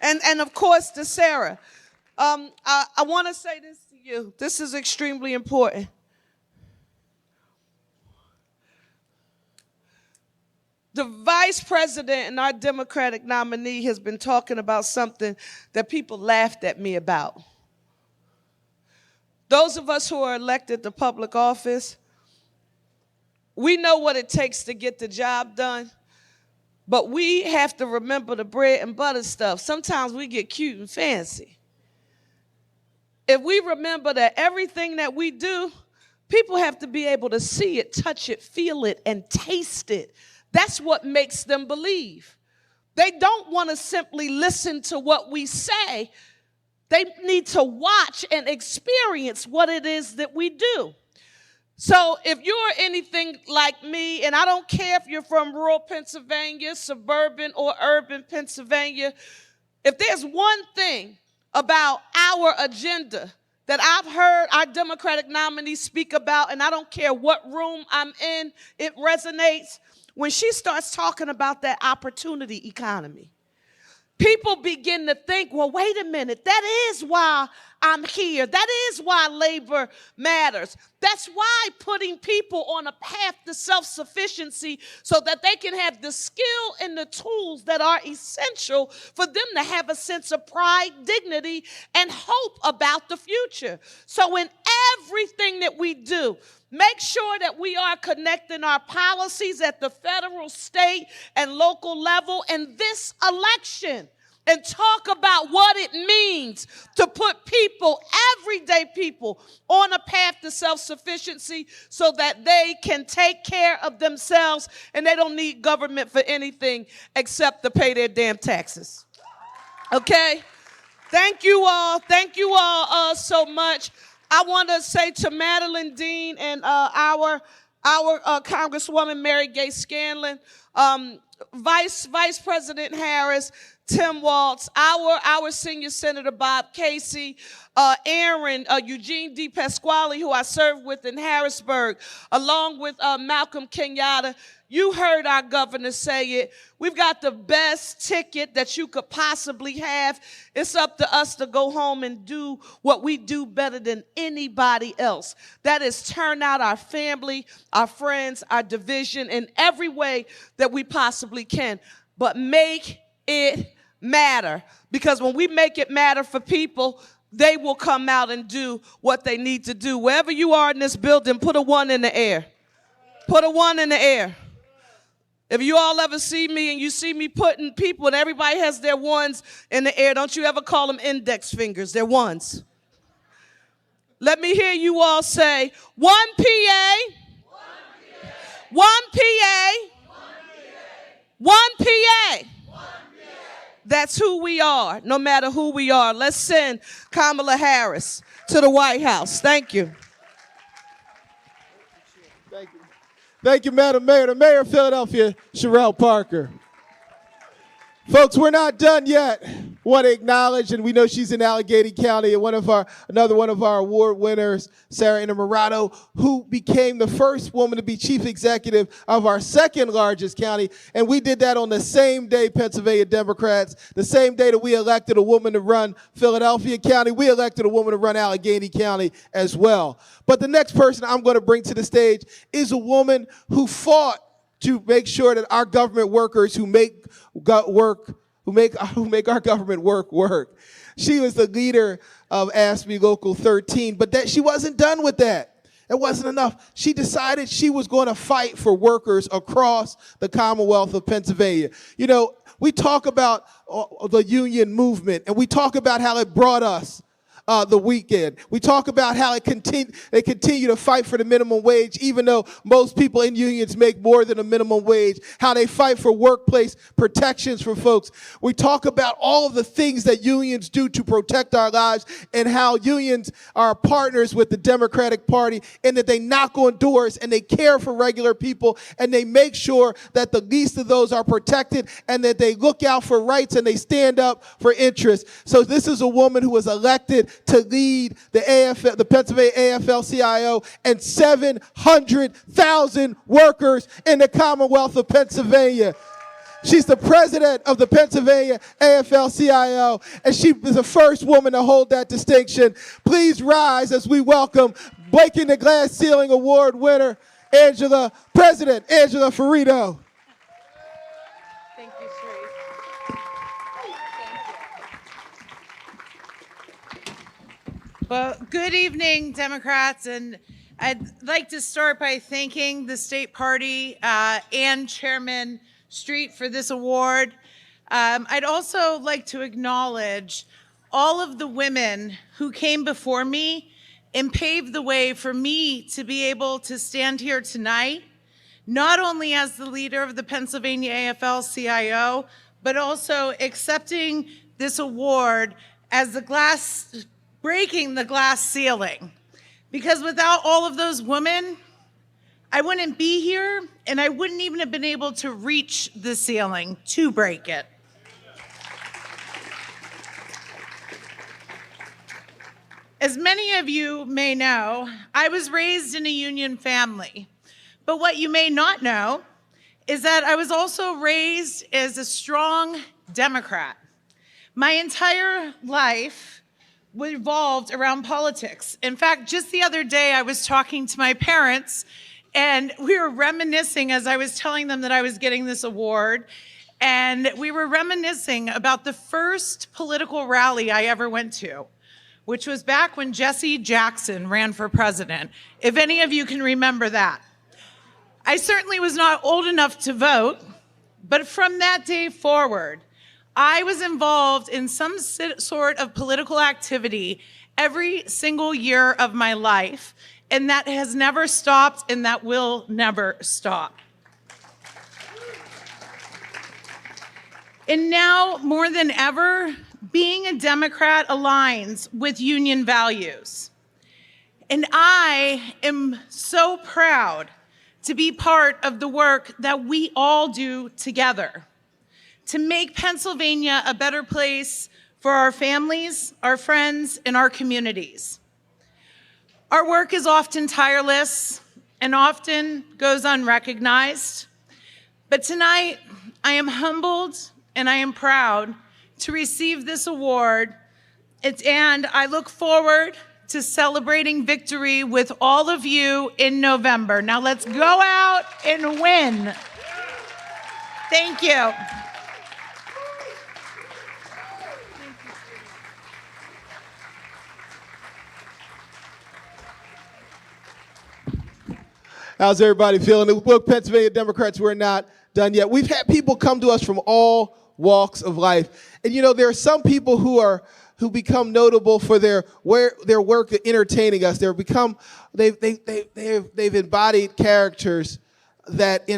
And of course, to Sarah. I want to say this to you. This is extremely important. The vice president and our Democratic nominee has been talking about something that people laughed at me about. Those of us who are elected to public office, we know what it takes to get the job done, but we have to remember the bread and butter stuff. Sometimes we get cute and fancy. If we remember that everything that we do, people have to be able to see it, touch it, feel it, and taste it. That's what makes them believe. They don't want to simply listen to what we say. They need to watch and experience what it is that we do. So if you're anything like me, and I don't care if you're from rural Pennsylvania, suburban or urban Pennsylvania, if there's one thing about our agenda that I've heard our Democratic nominees speak about, and I don't care what room I'm in, it resonates. When she starts talking about that opportunity economy, people begin to think, well, wait a minute, that is why I'm here. That is why labor matters. That's why putting people on a path to self-sufficiency so that they can have the skill and the tools that are essential for them to have a sense of pride, dignity, and hope about the future. So in everything that we do, make sure that we are connecting our policies at the federal, state, and local level in this election, and talk about what it means to put people, everyday people, on a path to self-sufficiency so that they can take care of themselves and they don't need government for anything except to pay their damn taxes. Okay? Thank you all. Thank you all so much. I want to say to Madeline Dean and our Congresswoman Mary Gay Scanlon, Vice President Harris, Tim Waltz, our senior senator Bob Casey, Aaron, Eugene D. Pasquale, who I served with in Harrisburg, along with Malcolm Kenyatta. You heard our governor say it. We've got the best ticket that you could possibly have. It's up to us to go home and do what we do better than anybody else. That is turn out our family, our friends, our division in every way that we possibly can. But make it matter. Because when we make it matter for people, they will come out and do what they need to do. Wherever you are in this building, put a 1 in the air. Put a 1 in the air. If you all ever see me and you see me putting people and everybody has their ones in the air, don't you ever call them index fingers. They're ones. Let me hear you all say, one PA, one PA, one PA. That's who we are, no matter who we are. Let's send Kamala Harris to the White House. Thank you. Thank you, Madam Mayor. The Mayor of Philadelphia, Sherelle Parker. Folks, we're not done yet. Want to acknowledge, and we know she's in Allegheny County, and another one of our award winners, Sarah Innamorato, who became the first woman to be chief executive of our second largest county, and we did that on the same day, Pennsylvania Democrats, the same day that we elected a woman to run Philadelphia County, we elected a woman to run Allegheny County as well. But the next person I'm going to bring to the stage is a woman who fought to make sure that our government workers who make our government work. She was the leader of AFSCME Local 13, but that she wasn't done with that. It wasn't enough. She decided she was going to fight for workers across the Commonwealth of Pennsylvania. You know, we talk about the union movement, and we talk about how it brought us the weekend. We talk about how they continue to fight for the minimum wage, even though most people in unions make more than a minimum wage, how they fight for workplace protections for folks. We talk about all of the things that unions do to protect our lives and how unions are partners with the Democratic Party and that they knock on doors and they care for regular people and they make sure that the least of those are protected and that they look out for rights and they stand up for interests. So this is a woman who was elected to lead the Pennsylvania AFL-CIO and 700,000 workers in the Commonwealth of Pennsylvania. She's the president of the Pennsylvania AFL-CIO, and she is the first woman to hold that distinction. Please rise as we welcome Breaking the Glass Ceiling Award winner, President Angela Ferrito. Thank you, Sheree. Well, good evening, Democrats, and I'd like to start by thanking the state party and Chairman Street for this award. I'd also like to acknowledge all of the women who came before me and paved the way for me to be able to stand here tonight, not only as the leader of the Pennsylvania AFL-CIO, but also accepting this award as breaking the glass ceiling. Because without all of those women, I wouldn't be here and I wouldn't even have been able to reach the ceiling to break it. As many of you may know, I was raised in a union family. But what you may not know is that I was also raised as a strong Democrat. My entire life revolved around politics. In fact, just the other day, I was talking to my parents, and we were reminiscing as I was telling them that I was getting this award, and we were reminiscing about the first political rally I ever went to, which was back when Jesse Jackson ran for president, if any of you can remember that. I certainly was not old enough to vote, but from that day forward, I was involved in some sort of political activity every single year of my life, and that has never stopped and that will never stop. And now, more than ever, being a Democrat aligns with union values. And I am so proud to be part of the work that we all do together to make Pennsylvania a better place for our families, our friends, and our communities. Our work is often tireless and often goes unrecognized. But tonight, I am humbled and I am proud to receive this award, and I look forward to celebrating victory with all of you in November. Now let's go out and win. Thank you. How's everybody feeling? Look, Pennsylvania Democrats, we're not done yet. We've had people come to us from all walks of life. And there are some people who become notable for their work at entertaining us. They've embodied characters that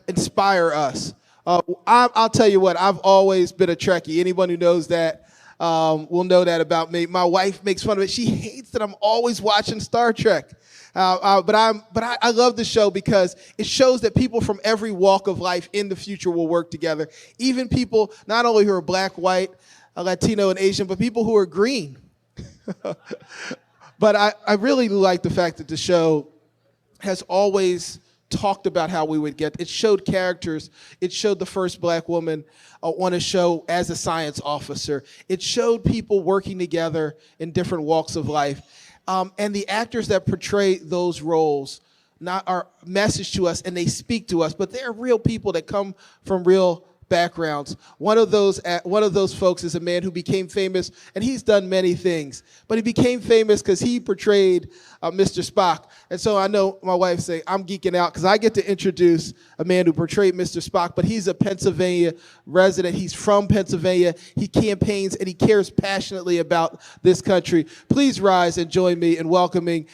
inspire us. I'll tell you what, I've always been a Trekkie. Anyone who knows that will know that about me. My wife makes fun of it. She hates that I'm always watching Star Trek. But I love the show because it shows that people from every walk of life in the future will work together. Even people not only who are black, white, Latino, and Asian, but people who are green. But I really like the fact that the show has always talked about how we would get. It showed characters. It showed the first black woman on a show as a science officer. It showed people working together in different walks of life. And the actors that portray those roles are message to us, and they speak to us, but they're real people that come from real backgrounds. One of those folks is a man who became famous, and he's done many things, but he became famous because he portrayed Mr. Spock. And so I know my wife say I'm geeking out because I get to introduce a man who portrayed Mr. Spock, but he's a Pennsylvania resident. He's from Pennsylvania. He campaigns and he cares passionately about this country. Please rise and join me in welcoming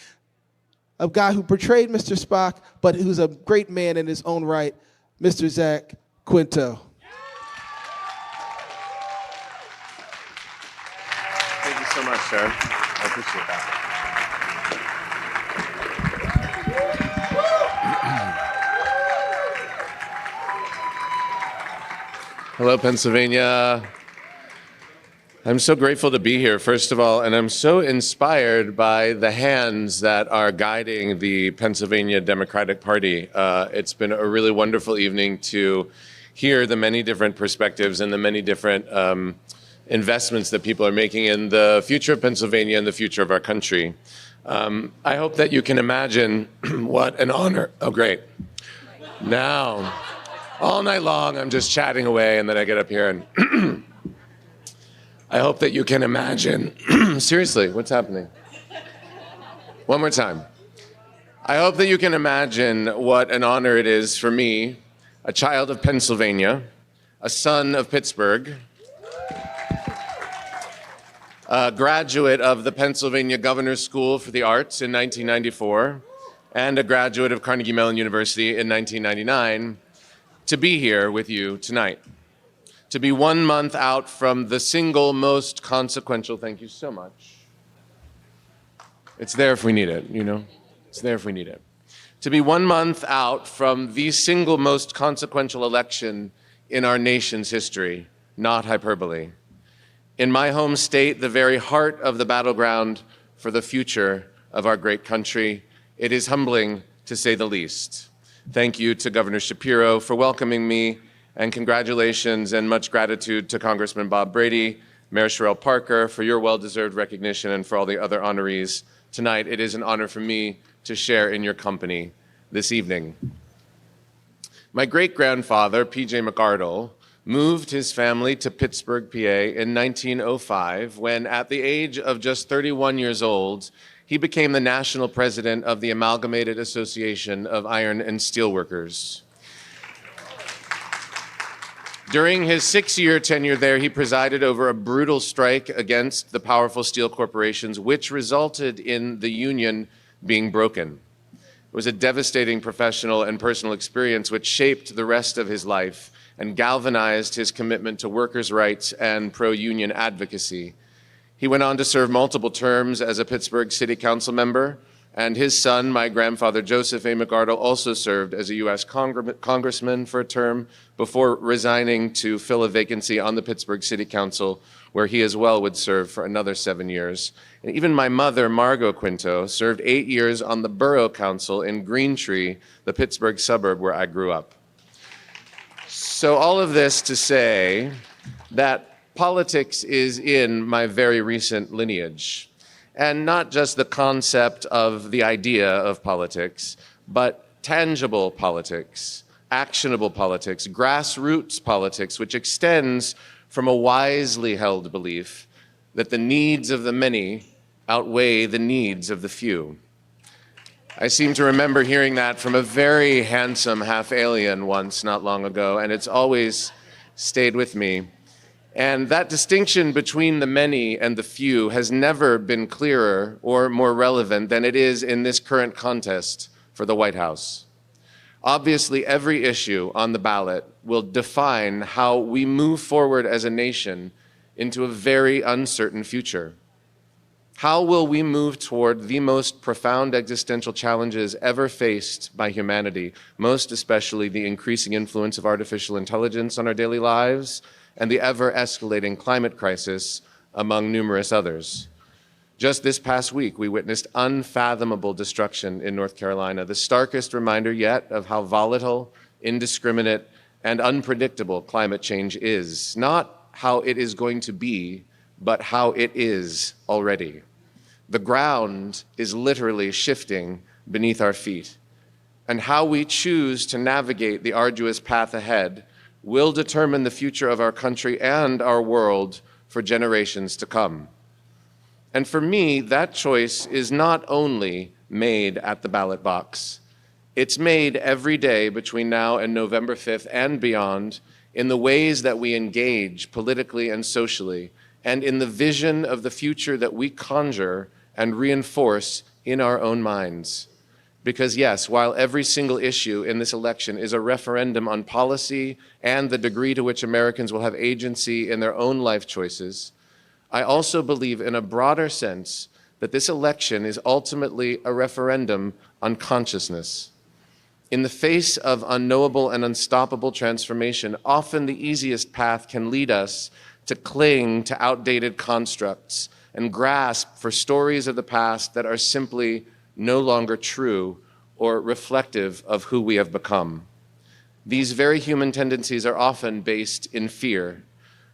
a guy who portrayed Mr. Spock, but who's a great man in his own right, Mr. Zach Quinto. Thank you so much, sir. I appreciate that. Hello, Pennsylvania. I'm so grateful to be here, first of all, and I'm so inspired by the hands that are guiding the Pennsylvania Democratic Party. It's been a really wonderful evening to hear the many different perspectives and the many different investments that people are making in the future of Pennsylvania and the future of our country. I hope that you can imagine what an honor. Oh, great. Now, all night long, I'm just chatting away, and then I get up here and I hope that you can imagine. Seriously, what's happening? One more time. I hope that you can imagine what an honor it is for me, a child of Pennsylvania, a son of Pittsburgh, a graduate of the Pennsylvania Governor's School for the Arts in 1994, and a graduate of Carnegie Mellon University in 1999, to be here with you tonight. To be 1 month out from the single most consequential, thank you so much. It's there if we need it, It's there if we need it. To be 1 month out from the single most consequential election in our nation's history, not hyperbole. In my home state, the very heart of the battleground for the future of our great country, it is humbling to say the least. Thank you to Governor Shapiro for welcoming me, and congratulations and much gratitude to Congressman Bob Brady, Mayor Sherrell Parker for your well-deserved recognition, and for all the other honorees tonight. It is an honor for me to share in your company this evening. My great-grandfather, P.J. McArdle, moved his family to Pittsburgh, PA in 1905 when, at the age of just 31 years old, he became the national president of the Amalgamated Association of Iron and Steel Workers. During his 6-year tenure there, he presided over a brutal strike against the powerful steel corporations, which resulted in the union being broken. It was a devastating professional and personal experience which shaped the rest of his life and galvanized his commitment to workers' rights and pro-union advocacy. He went on to serve multiple terms as a Pittsburgh City Council member, and his son, my grandfather Joseph A. McArdle, also served as a U.S. congressman for a term before resigning to fill a vacancy on the Pittsburgh City Council, where he as well would serve for another 7 years. And even my mother, Margot Quinto, served 8 years on the Borough Council in Greentree, the Pittsburgh suburb where I grew up. So all of this to say that politics is in my very recent lineage. And not just the concept of the idea of politics, but tangible politics, actionable politics, grassroots politics, which extends from a wisely held belief that the needs of the many outweigh the needs of the few. I seem to remember hearing that from a very handsome half-alien once, not long ago, and it's always stayed with me. And that distinction between the many and the few has never been clearer or more relevant than it is in this current contest for the White House. Obviously, every issue on the ballot will define how we move forward as a nation into a very uncertain future. How will we move toward the most profound existential challenges ever faced by humanity, most especially the increasing influence of artificial intelligence on our daily lives and the ever-escalating climate crisis, among numerous others? Just this past week, we witnessed unfathomable destruction in North Carolina, the starkest reminder yet of how volatile, indiscriminate, and unpredictable climate change is. Not how it is going to be, but how it is already. The ground is literally shifting beneath our feet, and how we choose to navigate the arduous path ahead will determine the future of our country and our world for generations to come. And for me, that choice is not only made at the ballot box. It's made every day between now and November 5th and beyond in the ways that we engage politically and socially, and in the vision of the future that we conjure and reinforce in our own minds. Because yes, while every single issue in this election is a referendum on policy and the degree to which Americans will have agency in their own life choices, I also believe in a broader sense that this election is ultimately a referendum on consciousness. In the face of unknowable and unstoppable transformation, often the easiest path can lead us to cling to outdated constructs and grasp for stories of the past that are simply no longer true or reflective of who we have become. These very human tendencies are often based in fear.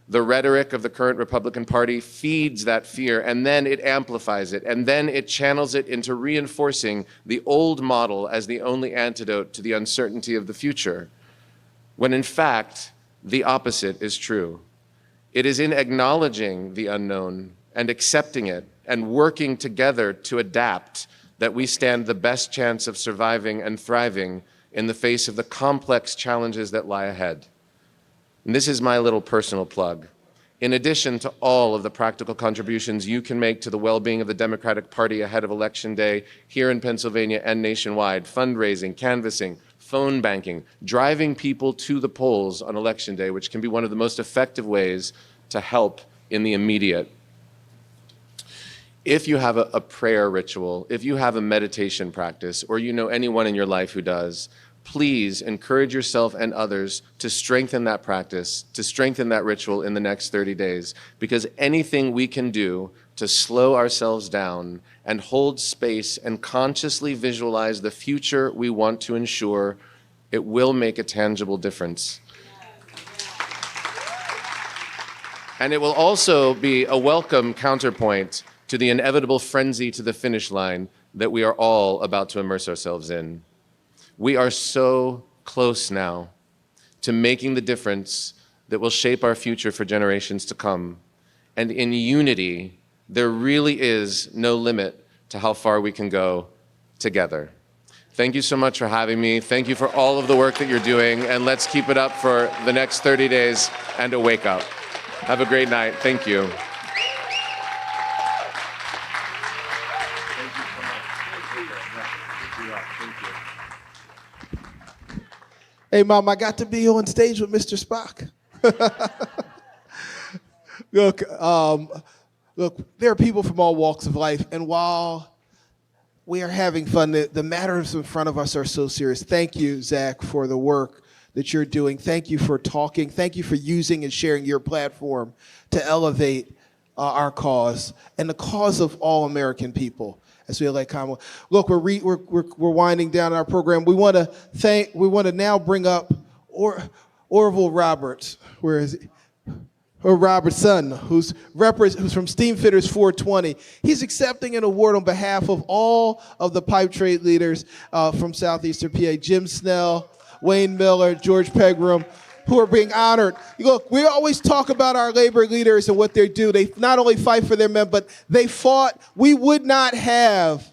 The rhetoric of the current Republican Party feeds that fear, and then it amplifies it, and then it channels it into reinforcing the old model as the only antidote to the uncertainty of the future, when in fact, the opposite is true. It is in acknowledging the unknown and accepting it and working together to adapt that we stand the best chance of surviving and thriving in the face of the complex challenges that lie ahead. And this is my little personal plug. In addition to all of the practical contributions you can make to the well-being of the Democratic Party ahead of Election Day here in Pennsylvania and nationwide, fundraising, canvassing, phone banking, driving people to the polls on Election Day, which can be one of the most effective ways to help in the immediate. If you have a prayer ritual, if you have a meditation practice, or you know anyone in your life who does, please encourage yourself and others to strengthen that practice, to strengthen that ritual in the next 30 days, because anything we can do to slow ourselves down and hold space and consciously visualize the future we want to ensure, it will make a tangible difference. And it will also be a welcome counterpoint to the inevitable frenzy to the finish line that we are all about to immerse ourselves in. We are so close now to making the difference that will shape our future for generations to come. And in unity, there really is no limit to how far we can go together. Thank you so much for having me. Thank you for all of the work that you're doing, and let's keep it up for the next 30 days and a wake up. Have a great night. Thank you. Hey, Mom, I got to be on stage with Mr. Spock. Look, there are people from all walks of life, and while we are having fun, the matters in front of us are so serious. Thank you, Zach, for the work that you're doing. Thank you for talking. Thank you for using and sharing your platform to elevate our cause and the cause of all American people. As we elect Kamala. Look, we're winding down our program. We want to now bring up Orville Roberts. Where is he? Or Robertson, who's from Steamfitters 420. He's accepting an award on behalf of all of the pipe trade leaders from Southeastern PA. Jim Snell, Wayne Miller, George Pegram, who are being honored. Look, we always talk about our labor leaders and what they do. They not only fight for their men, but they fought. We would not have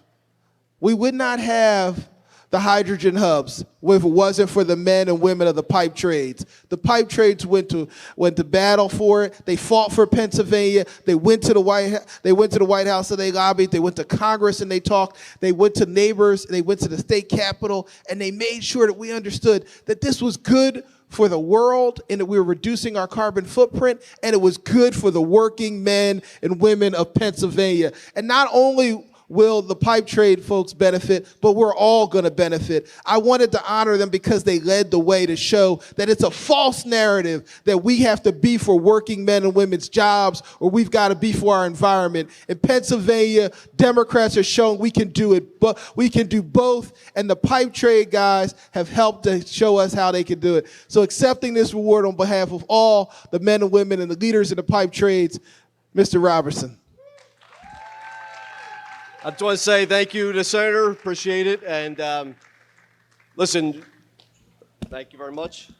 We would not have the hydrogen hubs if it wasn't for the men and women of the pipe trades. The pipe trades went to battle for it. They fought for Pennsylvania. They went to the White House and they lobbied. They went to Congress and they talked. They went to neighbors. They went to the state capitol and they made sure that we understood that this was good for the world and that we were reducing our carbon footprint, and it was good for the working men and women of Pennsylvania. And not only will the pipe trade folks benefit, but we're all going to benefit. I wanted to honor them because they led the way to show that it's a false narrative that we have to be for working men and women's jobs or we've got to be for our environment. In Pennsylvania, Democrats are showing we can do it, but we can do both, and the pipe trade guys have helped to show us how they can do it. So accepting this reward on behalf of all the men and women and the leaders in the pipe trades, Mr. Robertson. I just want to say thank you to Senator, appreciate it, and listen, thank you very much.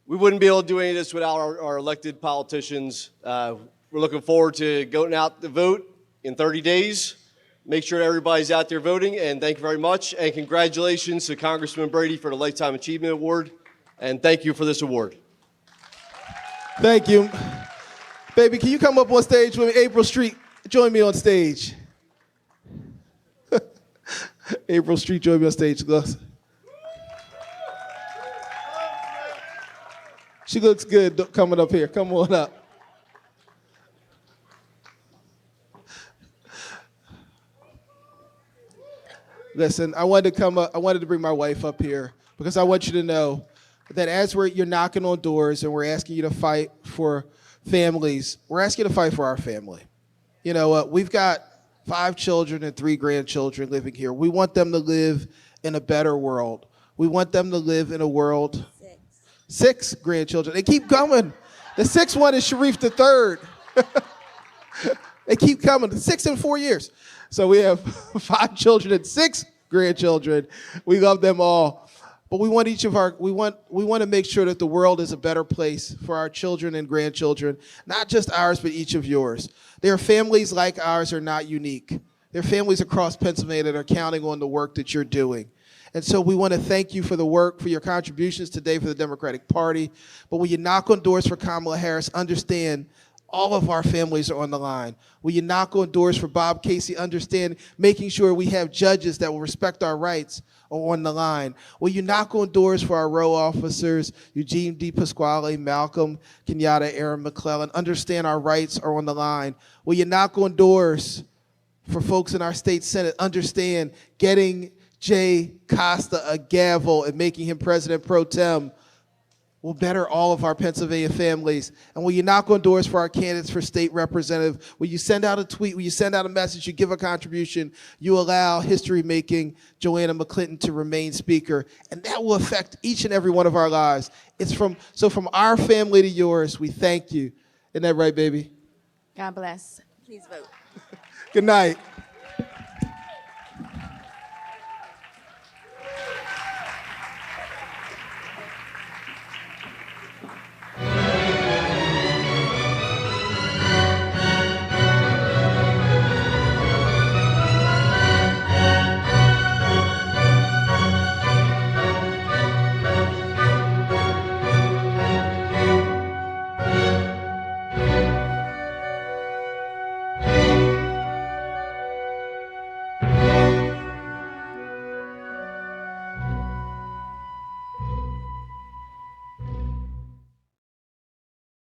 We wouldn't be able to do any of this without our elected politicians. We're looking forward to going out to vote in 30 days. Make sure everybody's out there voting, and thank you very much, and congratulations to Congressman Brady for the Lifetime Achievement Award, and thank you for this award. Thank you. Baby, can you come up on stage with me? April Street, join me on stage. April Street, join me on stage. She looks good coming up here. Come on up. Listen, I wanted to bring my wife up here because I want you to know that as you're knocking on doors and we're asking you to fight for families, we're asking you to fight for our family. You know, we've got 5 children and 3 grandchildren living here. We want them to live in a better world. We want them to live in a world. 6 grandchildren. They keep coming. The 6th one is Sharif the 3rd. They keep coming. 6 in 4 years. So we have 5 children and 6 grandchildren. We love them all. But we want we want to make sure that the world is a better place for our children and grandchildren, not just ours, but each of yours. Their families like ours are not unique. There are families across Pennsylvania that are counting on the work that you're doing. And so we want to thank you for the work, for your contributions today for the Democratic Party. But when you knock on doors for Kamala Harris, understand all of our families are on the line. When you knock on doors for Bob Casey, understand making sure we have judges that will respect our rights are on the line. When you knock on doors for our row officers, Eugene D. Pasquale, Malcolm Kenyatta, Aaron McClellan, understand our rights are on the line. When you knock on doors for folks in our state Senate, understand getting Jay Costa a gavel and making him president pro tem will better all of our Pennsylvania families. And when you knock on doors for our candidates for state representative, when you send out a tweet, when you send out a message, you give a contribution, you allow history-making Joanna McClinton to remain speaker, and that will affect each and every one of our lives. So from our family to yours, we thank you. Isn't that right, baby? God bless. Please vote. Good night.